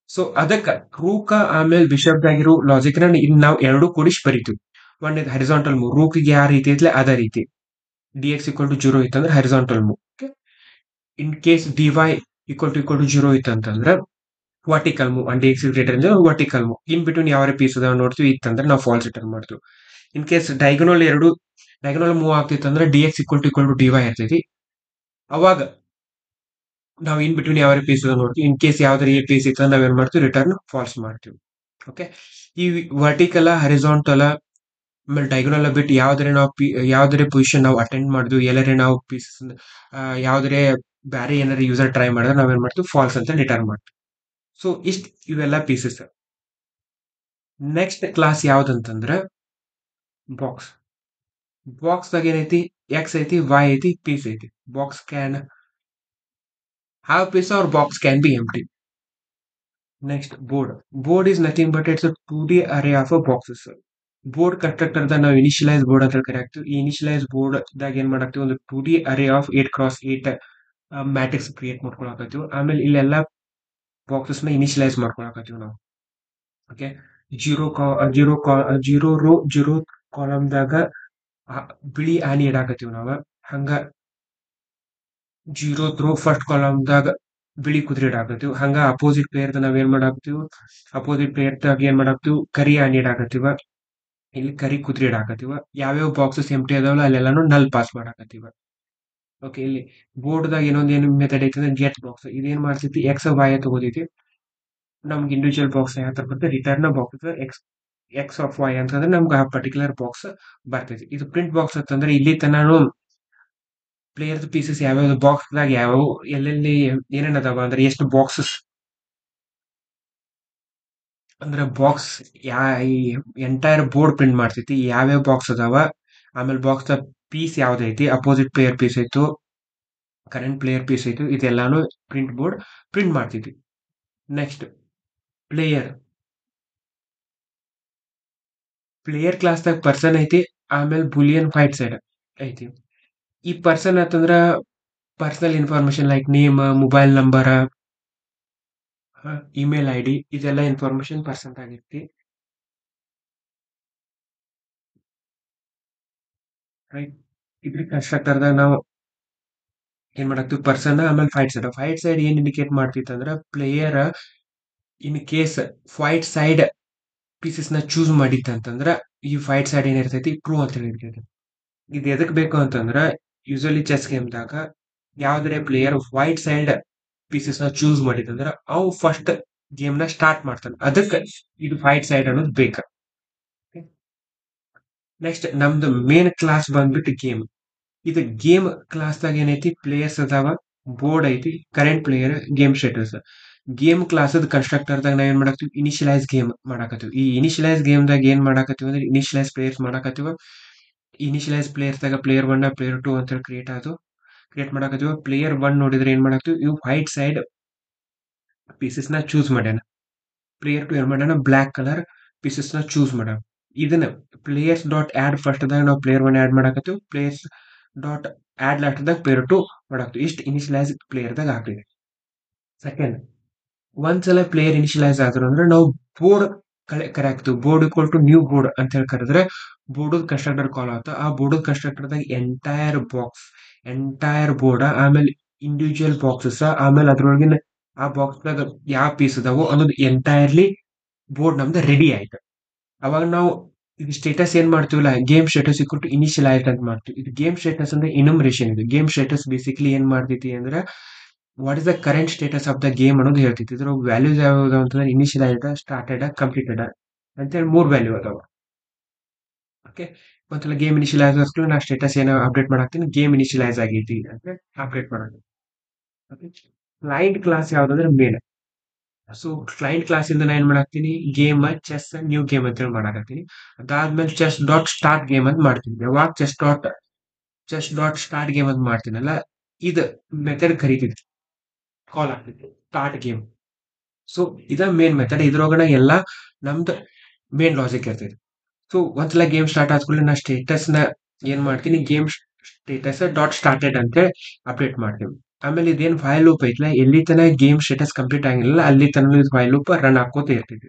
ಸೊ ಅದಕ್ಕ ರೂಕ ಆಮೇಲೆ ಬಿಷಪ್ ದಾಗಿರೋ ಲಾಜಿಕ್ ನಾವು ಎರಡು ಕೂಡಿಸಿ ಬರಿತೀವಿ. ಒನ್ ಇದು ಹರಿಸಾಂಟಲ್ ಮೂವ್. ರೂಕಿಗೆ ಯಾವ ರೀತಿ ಐತ್ಲೆ ಅದೇ ರೀತಿ. ಡಿ ಎಕ್ಸ್ ಈಕ್ವಲ್ ಟು 0 ಇತ್ತಂದ್ರೆ horizontal move. In case D Y equal to 0 ಇತ್ತಂತಂದ್ರೆ vertical move. D X greater ಅಂದ್ರೆ ವರ್ಟಿಕಲ್ ಮೂವ್. ಇನ್ ಬಿಟ್ವೀನ್ ಯಾವ ಪೀಸ್ ಅದಾವ ನೋಡ್ತೀವಿ. ಇತ್ತಂದ್ರೆ ನಾವು ಫಾಲ್ಸ್ ರಿಟರ್ನ್ ಮಾಡ್ತೀವಿ. ಇನ್ ಕೇಸ್ ಡಯಾಗನಲ್ ಮೂವ್ ಆಗ್ತಿತ್ತು ಅಂದ್ರೆ D X equal to D Y ಇರ್ತೈತಿ. ಅವಾಗ ನಾವು ಇನ್ ಬಿಟ್ವೀನ್ ಯಾವ ಪೀಸ್ ನೋಡ್ತೀವಿ. ಇನ್ ಕೇಸ್ ಯಾವ್ದಾರ ಈ ಪೀಸ್ ಇತ್ತು ನಾವೇನ್ ಮಾಡ್ತೀವಿ, ರಿಟರ್ನ್ ಫಾಲ್ಸ್ ಮಾಡ್ತೀವಿ. ಓಕೆ. ಈ ವರ್ಟಿಕಲ್ ಹರಿಸಾಂಟಲ್ ಆಮೇಲೆ ಡೈಗೊನಲ್ ಬಿಟ್ಟು ಯಾವ್ದಾರೆ ಪೊಸಿಷನ್ ನಾವು ಅಟೆಂಡ್ ಮಾಡಿದ್ವಿ, ಎಲ್ಲರೇ ನಾವು ಪೀಸಸ್ ಯಾವ್ದಾರೆ ಬ್ಯಾರೆ ಏನಾರ ಯೂಸರ್ ಟ್ರೈ ಮಾಡಿದ್ರೆ ನಾವೇನ್ ಮಾಡ್ತೀವಿ, ಫಾಲ್ಸ್ ಅಂತ ರಿಟರ್ನ್ ಮಾಡ್ತೀವಿ. ಸೊ ಇವೆಲ್ಲ ಪೀಸಸ್. ನೆಕ್ಸ್ಟ್ ಕ್ಲಾಸ್ ಯಾವ್ದಂತಂದ್ರೆ ಬಾಕ್ಸ್. ಬಾಕ್ಸ್ ದಾಗ ಏನೈತಿ, ಎಕ್ಸ್ ಐತಿ, ವೈ ಐತಿ, ಪೀಸ್ ಐತಿ. Box can have piece or box can be empty. Next, board. Board is nothing but it's a 2D array of a boxes. Board constructor ನಾವು ಇನಿಷಿಯಲೈಸ್ ಬೋರ್ಡ್ ಅಂತ ಕರೆಯಾಗ್ತೀವಿ. ಈ ಇನಿಷಿಯಲೈಸ್ ಬೋರ್ಡ್ ದಾಗ ಏನ್ ಮಾಡಾಕ್ತಿವಿ, ಒಂದು 2D array of 8x8 matrix create ಮಾಡ್ಕೊಳಕತ್ತೀವಿ. ಆಮೇಲೆ ಇಲ್ಲೆಲ್ಲ ಬಾಕ್ಸಸ್ ನ ಇನಿಷಿಯಲೈಸ್ ಮಾಡ್ಕೊಳಕತ್ತೀವಿ ನಾವು. ಓಕೆ. ಜೀರೋ ರೋ 0 ಕಾಲಮ್ ದಾಗ ಬಿಳಿ ಆನಿ ಇಡಾಕತ್ತೀವಿ ನಾವು. ಹಂಗ 0 ರೋ ಫಸ್ಟ್ ಕಾಲಮ್ ದಾಗ ಬಿಳಿ ಕುದುರೆ ಇಡಾಕತ್ತೀವಿ. ಹಂಗ ಅಪೋಸಿಟ್ ಪ್ಲೇಯರ್ ನಾವ್ ಏನ್ ಮಾಡಾಕ್ತಿವಿ, ಅಪೋಸಿಟ್ ಪ್ಲೇಯರ್ ದಾಗ ಏನ್ ಮಾಡಾಕ್ತಿವಿ, ಕರಿ ಆನಿ ಇಡಾಕತ್ತೀವ. ಇಲ್ಲಿ ಕರಿ ಕುದುರೆ ಇಡಾಕತ್ತೀವ. ಯಾವ್ಯಾವ ಬಾಕ್ಸಸ್ ಎಂಟಿ ಅದಾವಲ್ಲ ಅಲ್ಲೆಲ್ಲಾನು ನಲ್ ಪಾಸ್ ಮಾಡಾಕತ್ತೀವ. ಓಕೆ. ಇಲ್ಲಿ ಬೋರ್ಡ್ ದಾಗ ಏನು ಮೆಥಡ್ ಐತಿ ಅಂದ್ರೆ ಗೆಟ್ ಬಾಕ್ಸ್. ಇದೇನ್ ಮಾಡ್ತೈತಿ, ಎಕ್ಸ್ ವೈ ತಗೋತೈತಿ. ನಮ್ಗೆ ಇಂಡಿವಿಜುವಲ್ ಬಾಕ್ಸ್ ಯಾವ ತರ ಬರ್ತದೆ, return box X of Y ಅಂತಂದ್ರೆ ನಮ್ಗೆ ಆ ಪರ್ಟಿಕ್ಯುಲರ್ ಬಾಕ್ಸ್ ಬರ್ತೈತಿ. ಇದು ಪ್ರಿಂಟ್ ಬಾಕ್ಸ್ ಅಂತಂದ್ರೆ ಇಲ್ಲಿ ತನಾನು ಪ್ಲೇಯರ್ ಪೀಸಸ್ ಯಾವ್ಯಾವ ಬಾಕ್ಸ್ ದಾಗ ಯಾವ್ಯಾವ ಎಲ್ಲೆಲ್ಲಿ ಏನೇನ್ ಅದಾವ ಅಂದ್ರೆ ಎಷ್ಟು ಬಾಕ್ಸಸ್ ಅಂದ್ರೆ ಬಾಕ್ಸ್ ಎಂಟೈರ್ ಬೋರ್ಡ್ ಪ್ರಿಂಟ್ ಮಾಡ್ತೈತಿ. ಯಾವ್ಯಾವ ಬಾಕ್ಸ್ ಅದಾವ, ಆಮೇಲೆ ಬಾಕ್ಸ್ ದ ಪೀಸ್ ಯಾವ್ದೈತಿ, ಅಪೋಸಿಟ್ ಪ್ಲೇಯರ್ ಪೀಸ್ ಐತು, ಕರೆಂಟ್ ಪ್ಲೇಯರ್ ಪೀಸ್ ಐತು, ಇದೆಲ್ಲಾನು ಪ್ರಿಂಟ್ ಬೋರ್ಡ್ ಪ್ರಿಂಟ್ ಮಾಡ್ತೈತಿ. Next player. ಪ್ಲೇಯರ್ ಕ್ಲಾಸ್ ದಾಗ ಪರ್ಸನ್ ಐತಿ, ಆಮೇಲೆ ಬುಲಿಯನ್ ವೈಟ್ ಸೈಡ್ ಐತಿ. ಈ ಪರ್ಸನ್ ಅಂತಂದ್ರ personal information like name, mobile number, email I D, ಇದೆಲ್ಲ ಇನ್ಫಾರ್ಮೇಶನ್ ಪರ್ಸನ್ ಆಗಿರ್ತಿ. ರೈಟ್. ಇದ್ರ ಕನ್ಸ್ಟ್ರಕ್ಟರ್ ದಾಗ ನಾವು ಏನ್ ಮಾಡಾಕ್ತಿವಿ, ಪರ್ಸನ್ ಆಮೇಲೆ ಫೈಟ್ ಸೈಡ್ ಏನ್ ಇಂಡಿಕೇಟ್ ಮಾಡ್ತಿತ್ತು ಅಂದ್ರೆ player in case white side pieces ನ ಚೂಸ್ ಮಾಡಿತ್ತಂತಂದ್ರ ಈ ಫೈಟ್ ಸೈಡ್ ಏನಿರ್ತೈತಿ ಟ್ರೂ ಅಂತ ಹೇಳಿರ್ತೈತಿ. ಇದು ಎದಕ್ ಬೇಕು ಅಂತಂದ್ರ ಯೂಶಲಿ ಚೆಸ್ ಗೇಮ್ ದಾಗ ಯಾವ್ದಾರೆ ಪ್ಲೇಯರ್ ವೈಟ್ ಸೈಡ್ ಪೀಸಸ್ ನ ಚೂಸ್ ಮಾಡಿದಂದ್ರ ಅವು ಫಸ್ಟ್ ಗೇಮ್ ನ ಸ್ಟಾರ್ಟ್ ಮಾಡ್ತಾನೆ. ಅದಕ್ಕೆ ಇದು ಫೈಟ್ ಸೈಡ್ ಅನ್ನೋದು ಬೇಕ. ನೆಕ್ಸ್ಟ್ ನಮ್ದು ಮೇನ್ ಕ್ಲಾಸ್ ಬಂದ್ಬಿಟ್ಟು ಗೇಮ್. ಇದು ಗೇಮ್ ಕ್ಲಾಸ್ ದಾಗ ಏನೈತಿ, ಪ್ಲೇಯರ್ಸ್ ಅದಾವ, ಬೋರ್ಡ್ ಐತಿ, current player, game status. Game class constructor ದಾಗ ನಾವ್ ಏನ್ ಮಾಡಾಕ್ತಿವಿ, ಇನಿಷಿಯಲೈಸ್ ಗೇಮ್ ಮಾಡಾಕತ್ತೀವಿ. ಈ ಇನಿಷಿಯಲೈಸ್ ಗೇಮ್ ದಾಗ ಏನ್ ಮಾಡಾಕತ್ತೀವಿ ಅಂದ್ರೆ ಇನಿಷಿಯಲೈಸ್ ಪ್ಲೇಯರ್ಸ್ ಮಾಡಾಕತ್ತೀವ. ಇನಿಷಿಯಲೈಸ್ ಪ್ಲೇಯರ್ಸ್ ದಾಗ ಪ್ಲೇಯರ್ 1 ಪ್ಲೇಯರ್ 2 ಅಂತ ಹೇಳಿ ಕ್ರಿಯೇಟ್ ಆಯ್ತು. ಕ್ರಿಯೇಟ್ ಮಾಡಾಕತ್ತೀವಿ. ಪ್ಲೇಯರ್ 1 ನೋಡಿದ್ರೆ ಏನ್ ಮಾಡಾಕ್ತಿವಿ, ಇವು ವೈಟ್ ಸೈಡ್ ಪೀಸಸ್ ನ ಚೂಸ್ ಮಾಡ್ಯಾನ. ಪ್ಲೇಯರ್ 2 ಏನ್ ಮಾಡ್ಯಾನ, ಬ್ಲಾಕ್ ಕಲರ್ ಪೀಸಸ್ ನ ಚೂಸ್ ಮಾಡ್ಯಾನ. ಇದನ್ನ ಪ್ಲೇಯರ್ಸ್ ಡಾಟ್ ಆಡ್ ಫಸ್ಟ್ ದಾಗ ನಾವು ಪ್ಲೇಯರ್ 1 ಆಡ್ ಮಾಡಾಕತ್ತೀವಿ. ಪ್ಲೇಯರ್ಸ್ ಡಾಟ್ ಆಡ್ ಲಾಸ್ಟ್ ದಾಗ ಪ್ಲೇಯರ್ 2 ಮಾಡಾಕ್ತಿವಿ. ಇಷ್ಟು ಇನಿಷಿಯಲೈಸ್ ಪ್ಲೇಯರ್ ದಾಗ ಹಾಕ್ಲಿದೆ. ಸೆಕೆಂಡ್, ಒಂದ್ಸಲ ಪ್ಲೇಯರ್ ಇನಿಷಿಯಲೈಸ್ ಆದ್ರು ಅಂದ್ರೆ ನಾವು ಬೋರ್ಡ್ ಕರೆಕ್ಟಿವ್ board equal to new board ಅಂತ ಹೇಳಿ ಕರೆದ್ರೆ ಬೋರ್ಡ್ ಕನ್ಸ್ಟ್ರಕ್ಟರ್ ಕಾಲ್ ಆಗುತ್ತೆ. ಆ ಬೋರ್ಡ್ ಕನ್ಸ್ಟ್ರಕ್ಟರ್ ದಾಗ ಎಂಟೈರ್ ಬೋರ್ಡ್, ಆಮೇಲೆ ಇಂಡಿವಿಜುವಲ್ ಬಾಕ್ಸಸ್, ಆಮೇಲೆ ಅದ್ರೊಳಗಿನ ಆ ಬಾಕ್ಸ್ ದಾಗ ಯಾವ ಪೀಸ್ ಅದಾವೋ ಅನ್ನೋದು ಎಂಟೈರ್ಲಿ ಬೋರ್ಡ್ ನಮ್ದು ರೆಡಿ ಆಯ್ತು. ಅವಾಗ ನಾವು ಇದು ಸ್ಟೇಟಸ್ ಏನ್ ಮಾಡ್ತೀವಲ್ಲ, game status equal to initialize ಅಂತ ಮಾಡ್ತೀವಿ. ಇದು ಗೇಮ್ ಸ್ಟೇಟಸ್ ಅಂದ್ರೆ ಇನುಮರೇಷನ್. ಇದು ಗೇಮ್ ಸ್ಟೇಟಸ್ ಬೇಸಿಕಲಿ ಏನ್ ಮಾಡ್ತೈತಿ ಅಂದ್ರೆ what is the current status of the game ಅನ್ನೋದು ಹೇಳ್ತೈತಿ. ಇದ್ರ ವ್ಯಾಲ್ಯೂಸ್ ಯಾವ್ದು ಅಂತಂದ್ರೆ ಇನಿಷಿಯಲೈಸ್ಡ್, ಸ್ಟಾರ್ಟೆಡ್, ಕಂಪ್ಲೀಟೆಡ್ ಅಂತೇಳಿ 3 ವ್ಯಾಲ್ಯೂ ಅದಾವ. ಓಕೆ, ಒಂದ್ಸಲ ಗೇಮ್ ಇನಿಷಿಯಲೈಸ್ ಆದ್ರೂ ನಾ ಸ್ಟೇಟಸ್ ಏನೋ ಅಪ್ಡೇಟ್ ಮಾಡಾಕ್ತೀನಿ, ಗೇಮ್ ಇನಿಷಿಯಲೈಸ್ ಆಗೈತಿ ಅಂತ ಅಪ್ಡೇಟ್ ಮಾಡೋದು. ಓಕೆ, ಕ್ಲೈಂಟ್ ಕ್ಲಾಸ್ ಯಾವ್ದಂದ್ರೆ ಮೇನ್. ಸೊ ಕ್ಲೈಂಟ್ ಕ್ಲಾಸ್ ಇಂದ ನಾ ಏನ್ ಮಾಡಾಕ್ತೀನಿ, ಗೇಮ್ ಚೆಸ್ ನ್ಯೂ ಗೇಮ್ ಅಂತ ಹೇಳಿ ಮಾಡಾಕತ್ತೀನಿ. ಅದಾದ್ಮೇಲೆ ಚೆಸ್ ಡಾಟ್ ಸ್ಟಾರ್ಟ್ ಗೇಮ್ ಅಂತ ಮಾಡ್ತೀನಿ. ಯಾವಾಗ ಚೆಸ್ ಡಾಟ್ ಸ್ಟಾರ್ಟ್ ಗೇಮ್ ಅಂತ ಮಾಡ್ತೀನಲ್ಲ, ಇದು ಮೆಥಡ್ ಕರಿತಿದ್ವಿ, ಕಾಲ್ ಆಗ್ತೈತಿ ಸ್ಟಾರ್ಟ್ ಗೇಮ್. ಸೊ ಇದ ಮೇನ್ ಮೆಥಡ್. ಇದ್ರೊಳಗಡೆ ಎಲ್ಲ ನಮ್ದು ಮೇನ್ ಲಾಜಿಕ್ ಇರ್ತೈತಿ. ಸೊ ಒಂದ್ಸಲ ಗೇಮ್ ಸ್ಟಾರ್ಟ್ ಆದ್ಮೇಲೆ ನಾ ಸ್ಟೇಟಸ್ ನ ಏನ್ ಮಾಡ್ತೀನಿ, ಗೇಮ್ ಸ್ಟೇಟಸ್ ಡಾಟ್ ಸ್ಟಾರ್ಟೆಡ್ ಅಂತ ಅಪ್ಡೇಟ್ ಮಾಡ್ತೀವಿ. ಆಮೇಲೆ ಇದೇನ್ ಫೈಲ್ ಲೂಪ್ ಐತ್ಲ, ಎಲ್ಲಿ ತನ ಗೇಮ್ ಸ್ಟೇಟಸ್ ಕಂಪ್ಲೀಟ್ ಆಗಿಲ್ಲ ಅಲ್ಲಿ ತನ ಫೈಲ್ ಲೂಪ್ ರನ್ ಹಾಕೋತ ಇರ್ತೈತಿ.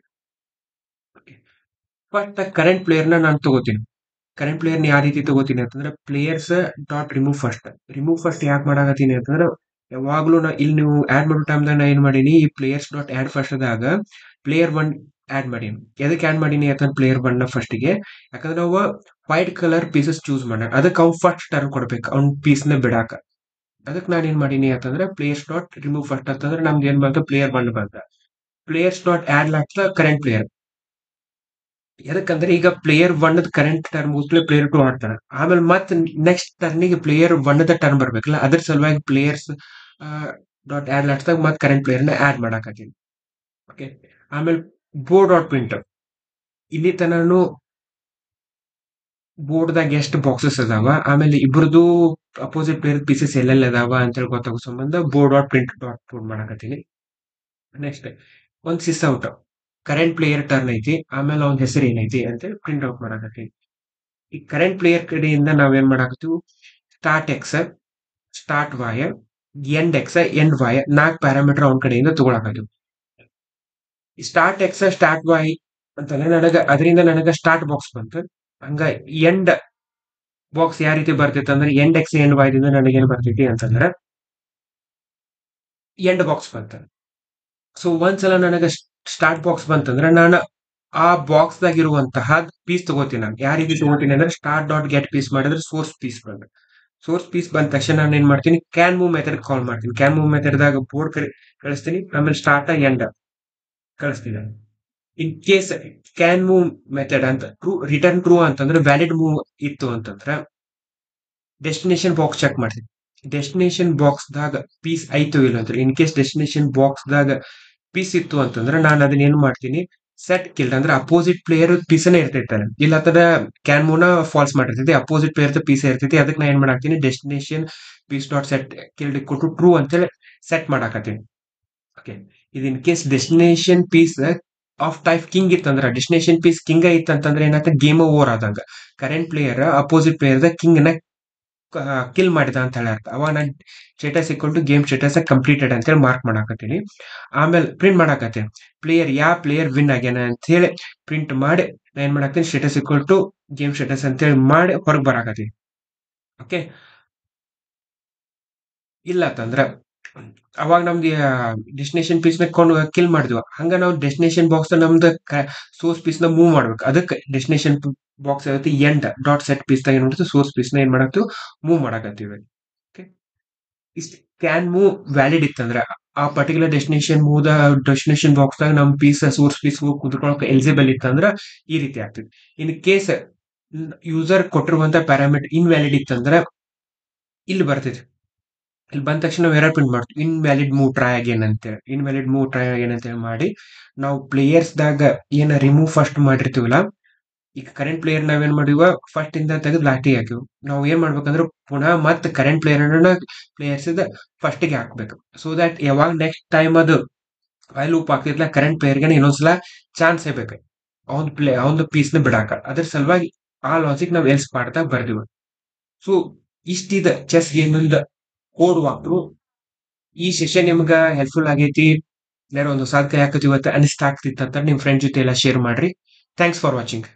ಬಟ್ ಕರೆಂಟ್ ಪ್ಲೇಯರ್ ನಾನು ತಗೋತೀನಿ. ಕರೆಂಟ್ ಪ್ಲೇಯರ್ ಯಾವ ರೀತಿ ತಗೋತೀನಿ ಅಂತಂದ್ರೆ, ಪ್ಲೇಯರ್ಸ್ ಡಾಟ್ ರಿಮೂವ್ ಫಸ್ಟ್ ಯಾಕೆ ಮಾಡಾಕತ್ತೀನಿ ಅಂತಂದ್ರೆ, ಯಾವಾಗ್ಲೂ ನಾ ಇಲ್ಲಿ ನೀವು ಆಡ್ ಮಾಡೋ ಟೈಮ್ದಾಗ ನಾ ಏನ್ ಮಾಡೀನಿ, ಈ ಪ್ಲೇಯರ್ಸ್ ಡಾಟ್ ಆಡ್ ಫಸ್ಟ್ ದಾಗ ಪ್ಲೇಯರ್ 1 ಆಡ್ ಮಾಡೀನಿ. ಎದಕ್ಕೆ ಆಡ್ ಮಾಡೀನಿ ಅಂತಂದ್ರೆ ಪ್ಲೇಯರ್ 1 ನ ಫಸ್ಟಿಗೆ, ಯಾಕಂದ್ರೆ ನಾವು ವೈಟ್ ಕಲರ್ ಪೀಸಸ್ ಚೂಸ್ ಮಾಡೋಣ, ಅದಕ್ಕೆ ಅವ್ನು ಫಸ್ಟ್ ಟರ್ನ್ ಕೊಡ್ಬೇಕು ಅವ್ನ ಪೀಸ್ ನ ಬಿಡಾಕ. ಅದಕ್ಕೆ ನಾನು ಏನ್ ಮಾಡೀನಿ ಅಂತಂದ್ರೆ ಪ್ಲೇಯರ್ಸ್ ಡಾಟ್ ರಿಮೂವ್ ಫಸ್ಟ್ ಅಂತಂದ್ರೆ ನಮ್ದು ಏನ್ ಬಂತು, ಪ್ಲೇಯರ್ 1 ಬಂತ. Players dot add last current player. ಯಾಕಂದ್ರೆ ಈಗ ಪ್ಲೇಯರ್ 1 ಕರೆಂಟ್ ಟರ್ನ್ ಮುಗಿಸ್ಲೆ ಪ್ಲೇಯರ್ 2 ಆಡ್ತಾನೆ. ಆಮೇಲೆ ಮತ್ತೆ ನೆಕ್ಸ್ಟ್ ಟರ್ನಿಗೆ ಪ್ಲೇಯರ್ 1 ಟರ್ನ್ ಬರ್ಬೇಕಲ್ಲ, ಅದ್ರ ಸಲುವಾಗಿ ಪ್ಲೇಯರ್ಸ್ ಡಾಟ್ ಆಡ್ ಲಾಟ್ಸ್ದಾಗ ಮತ್ತೆ ಕರೆಂಟ್ ಪ್ಲೇಯರ್ ನ ಆಡ್ ಮಾಡಾಕತ್ತೀನಿ. ಓಕೆ, ಆಮೇಲೆ ಬೋರ್ಡ್ ಡಾಟ್ ಪ್ರಿಂಟ್. ಇಲ್ಲಿ ತನನು ಬೋರ್ಡ್ ದಾಗ ಎಷ್ಟು ಬಾಕ್ಸಸ್ ಅದಾವ, ಆಮೇಲೆ ಇಬ್ರದು ಅಪೋಸಿಟ್ ಪ್ಲೇಯರ್ ಪೀಸಸ್ ಎಲ್ಲೆಲ್ಲ ಅದಾವ ಅಂತ ಹೇಳಿ ಗೊತ್ತಾಗೋ ಸಂಬಂಧ board dot print dot board ಮಾಡಾಕತ್ತೀನಿ. ನೆಕ್ಸ್ಟ್ ಒಂದ್ sys out, current player turn ಐತಿ, ಆಮೇಲೆ ಅವ್ನ ಹೆಸರು ಏನೈತಿ ಅಂತ ಪ್ರಿಂಟ್ ಔಟ್ ಮಾಡಾಕತ್ತೀನಿ. ಈ ಕರೆಂಟ್ ಪ್ಲೇಯರ್ ಕಡೆಯಿಂದ ನಾವೇನ್ ಮಾಡಾಕತ್ತೀವಿ, ಸ್ಟಾರ್ಟ್ ಎಕ್ಸ್, ಸ್ಟಾರ್ಟ್ ವಾಯ, ಎಂಡ್ ಎಕ್ಸ್, ಎಂಡ್ ವಾಯ 4 ಪ್ಯಾರಾಮೀಟರ್ ಅವನ ಕಡೆಯಿಂದ ತಗೊಳಕತ್ತೀವಿ. ಸ್ಟಾರ್ಟ್ ಎಕ್ಸ್ ಸ್ಟಾರ್ಟ್ ವಾಯ್ ಅಂತಂದ್ರೆ ಅದರಿಂದ ನನಗ ಸ್ಟಾರ್ಟ್ ಬಾಕ್ಸ್ ಬಂತು. ಹಂಗ ಎಂಡ್ ಬಾಕ್ಸ್ ಯಾವ ರೀತಿ ಬರ್ತೈತೆ ಅಂದ್ರೆ, ಎಂಡ್ ಎಕ್ಸ್ ಎಂಡ್ ವಾಯ್ದಿಂದ ನನಗೇನ್ ಬರ್ತೈತಿ ಅಂತಂದ್ರೆ ಎಂಡ್ ಬಾಕ್ಸ್ ಬಂತ. ಸೊ ಒಂದ್ಸಲ ನನಗ ಸ್ಟಾರ್ಟ್ ಬಾಕ್ಸ್ ಬಂತಂದ್ರೆ ನಾನು ಆ ಬಾಕ್ಸ್ ದಾಗ ಇರುವಂತಹ ಪೀಸ್ ತಗೋತೀನಿ. ನಾನು ಯಾವ ರೀತಿ ತಗೋತೀನಿ ಅಂದ್ರೆ, ಸ್ಟಾರ್ಟ್ ಡಾಟ್ ಗೆಟ್ ಪೀಸ್ ಮಾಡಿದ್ರೆ ಸೋರ್ಸ್ ಪೀಸ್ ಬಂದ. ಸೋರ್ಸ್ ಪೀಸ್ ಬಂದ ತಕ್ಷಣ ನಾನು ಏನ್ ಮಾಡ್ತೀನಿ, ಕ್ಯಾನ್ ಮೂವ್ ಮೆಥಡ್ ಕಾಲ್ ಮಾಡ್ತೀನಿ. ಕ್ಯಾನ್ ಮೂವ್ ಮೆಥಡ್ ದಾಗ ಬೋರ್ಡ್ ಕಳಿಸ್ತೀನಿ, ಆಮೇಲೆ ಸ್ಟಾರ್ಟ್ ಎಂಡ್ ಕಳಿಸ್ತೀನಿ. In case can move method ಅಂತ ರಿಟರ್ನ್ ಟ್ರೂ ಅಂತಂದ್ರೆ ವ್ಯಾಲಿಡ್ ಮೂವ್ ಇತ್ತು ಅಂತಂದ್ರೆ ಡೆಸ್ಟಿನೇಷನ್ ಬಾಕ್ಸ್ ಚೆಕ್ ಮಾಡ್ತೀನಿ. ಡೆಸ್ಟಿನೇಷನ್ ಬಾಕ್ಸ್ ದಾಗ ಪೀಸ್ ಐತೋ ಇಲ್ಲ ಅಂತ. ಇನ್ ಕೇಸ್ ಡೆಸ್ಟಿನೇಷನ್ ಬಾಕ್ಸ್ ದಾಗ ಪೀಸ್ ಇತ್ತು ಅಂತಂದ್ರೆ ನಾನು ಅದನ್ನ ಏನ್ ಮಾಡ್ತೀನಿ, ಸೆಟ್ ಕಿಲ್ಡ್ ಅಂದ್ರೆ ಅಪೋಸಿಟ್ ಪ್ಲೇಯರ್ ಪೀಸನೇ ಇರ್ತೈತಾರೆ. ಇಲ್ಲ ತರ ಕ್ಯಾನ್ ಮೂವ್ನ ಫಾಲ್ಸ್ ಮಾಡಿರ್ತೈತಿ, ಅಪೋಸಿಟ್ ಪ್ಲೇಯರ್ ಪೀಸ್ ಇರ್ತೈತಿ. ಅದಕ್ಕೆ ನಾ ಏನ್ ಮಾಡಾಕ್ತೀನಿ, destination piece dot set killed ಕೊಟ್ಟು ಟ್ರೂ ಅಂತೇಳಿ ಸೆಟ್ ಮಾಡಾಕತ್ತೀನಿ. ಓಕೆ, ಇದು in case destination piece of type king ಇತ್ತಂದ್ರ, ಡೆಸ್ಟಿನೇಷನ್ ಪೀಸ್ ಕಿಂಗ್ ಇತ್ತಂತಂದ್ರೆ ಏನಾಗ್ತದೆ, ಗೇಮ್ ಓವರ್ ಆದಂಗ. Current player opposite player king ನ ಕಿಲ್ ಮಾಡಿದ ಅಂತ ಹೇಳಿ ಅರ್ಥ. ಅವಾಗ ನಾನು status equal to game status completed ಅಂತ ಹೇಳಿ ಮಾರ್ಕ್ ಮಾಡಾಕತ್ತೀನಿ. ಆಮೇಲೆ ಪ್ರಿಂಟ್ ಮಾಡಾಕತ್ತೀನಿ, ಪ್ಲೇಯರ್ ಪ್ಲೇಯರ್ ವಿನ್ ಆಗ್ಯಾನ ಅಂತ ಹೇಳಿ ಪ್ರಿಂಟ್ ಮಾಡಿ ನಾ ಏನ್ ಮಾಡಾಕ್ತೀನಿ, status equal to game status ಅಂತ ಹೇಳಿ ಮಾಡಿ ಹೊರಗೆ ಬರಾಕತ್ತೀನಿ. ಓಕೆ, ಇಲ್ಲ ಅಂತಂದ್ರ ಅವಾಗ ನಮ್ದು ಡೆಸ್ಟಿನೇಷನ್ ಪೀಸ್ ನ ಕಿಲ್ ಮಾಡಿದ್ವಿ. ಹಂಗ ನಾವು ಡೆಸ್ಟಿನೇಷನ್ ಬಾಕ್ಸ್ ನಮ್ದು ಸೋರ್ಸ್ ಪೀಸ್ ನ ಮೂವ್ ಮಾಡ್ಬೇಕು. ಅದಕ್ಕೆ ಡೆಸ್ಟಿನೇಷನ್ ಬಾಕ್ಸ್ ಇರುತ್ತೆ ಎಂಡ್ ಡಾಟ್ ಸೆಟ್ ಪೀಸ್ ಏನ್ ಮಾಡುತ್ತೆ, ಸೋರ್ಸ್ ಪೀಸ್ ನ ಏನ್ ಮಾಡಾಕ್ತಿವಿ, ಮೂವ್ ಮಾಡಾಕತ್ತೀವಿ. ಓಕೆ, ಇಷ್ಟು ಕ್ಯಾನ್ ಮೂವ್ ವ್ಯಾಲಿಡ್ ಇತ್ತಂದ್ರೆ ಆ ಪರ್ಟಿಕ್ಯುಲರ್ ಡೆಸ್ಟಿನೇಷನ್ ಬಾಕ್ಸ್ ದಾಗ ನಮ್ ಪೀಸ್ ಸೋರ್ಸ್ ಪೀಸ್ ಕುತ್ಕೊಳಕ್ ಎಲಿಜಿಬಲ್ ಇತ್ತಂದ್ರ ಈ ರೀತಿ ಆಗ್ತದೆ. ಇನ್ ಕೇಸ್ ಯೂಸರ್ ಕೊಟ್ಟಿರುವಂತ ಪ್ಯಾರಾಮೀಟರ್ ಇನ್ವ್ಯಾಲಿಡ್ ಇತ್ತಂದ್ರ ಇಲ್ಲಿ ಬರ್ತೈತಿ. ಇಲ್ಲಿ ಬಂದ ತಕ್ಷಣ ನಾವು ಎರರ್ ಪ್ರಿಂಟ್ ಮಾಡ್ತೀವಿ, ಇನ್ವ್ಯಾಲಿಡ್ ಮೂವ್ ಟ್ರೈ ಅಗೇನ್ ಅಂತೇಳಿ. ಇನ್ವ್ಯಾಲಿಡ್ ಮೂವ್ ಟ್ರೈ ಅಗೇನ್ ಅಂತೇಳಿ ಮಾಡಿ ನಾವು ಪ್ಲೇಯರ್ಸ್ ದಾಗ ಏನ ರಿಮೂವ್ ಫಸ್ಟ್ ಮಾಡಿರ್ತೀವಲ್ಲ ಈಗ ಕರೆಂಟ್ ಪ್ಲೇಯರ್ ನಾವೇನ್ ಮಾಡಿವ ಫಸ್ಟ್ ಇಂದ ತೆಗೆದು ಲಾಸ್ಟಿಗೆ ಹಾಕಿವ್. ನಾವು ಏನ್ ಮಾಡ್ಬೇಕಂದ್ರೆ ಪುನಃ ಮತ್ತೆ ಕರೆಂಟ್ ಪ್ಲೇಯರ್ಸ್ ಫಸ್ಟ್ ಗೆ ಹಾಕ್ಬೇಕು. ಸೊ ದಟ್ ಯಾವಾಗ ನೆಕ್ಸ್ಟ್ ಟೈಮ್ ಅದು ವೈಲ್ ಲೂಪ್ ಆಗ್ತಿರ್ಲ ಕರೆಂಟ್ ಪ್ಲೇಯರ್ಗೆ ಇನ್ನೊಂದ್ಸಲ ಚಾನ್ಸ್ ಬೇಕು ಅವನ್ ಪೀಸ್ ನ ಬಿಡಾಕ. ಅದ್ರ ಸಲುವಾಗಿ ಆ ಲಾಜಿಕ್ ನಾವ್ ಎಲ್ಸ್ ಮಾಡ್ತಾ ಬರ್ದಿವ. ಸೊ ಇಷ್ಟಿದ ಚೆಸ್ ಗೇಮ್ ಕೋಡ್ ವಾಕ್ರು. ಈ ಸೆಷನ್ ನಿಮ್ಗ ಹೆಲ್ಪ್ಫುಲ್ ಆಗೈತಿ, ಯಾರೋ ಒಂದು ಸಾಧಕ ಯಾಕತಿ ಇವತ್ತು ಅನಿಸ್ತಾ ಆಗ್ತಿತ್ತು ಅಂತ ನಿಮ್ ಫ್ರೆಂಡ್ ಜೊತೆ ಎಲ್ಲ ಶೇರ್ ಮಾಡ್ರಿ. Thanks for watching.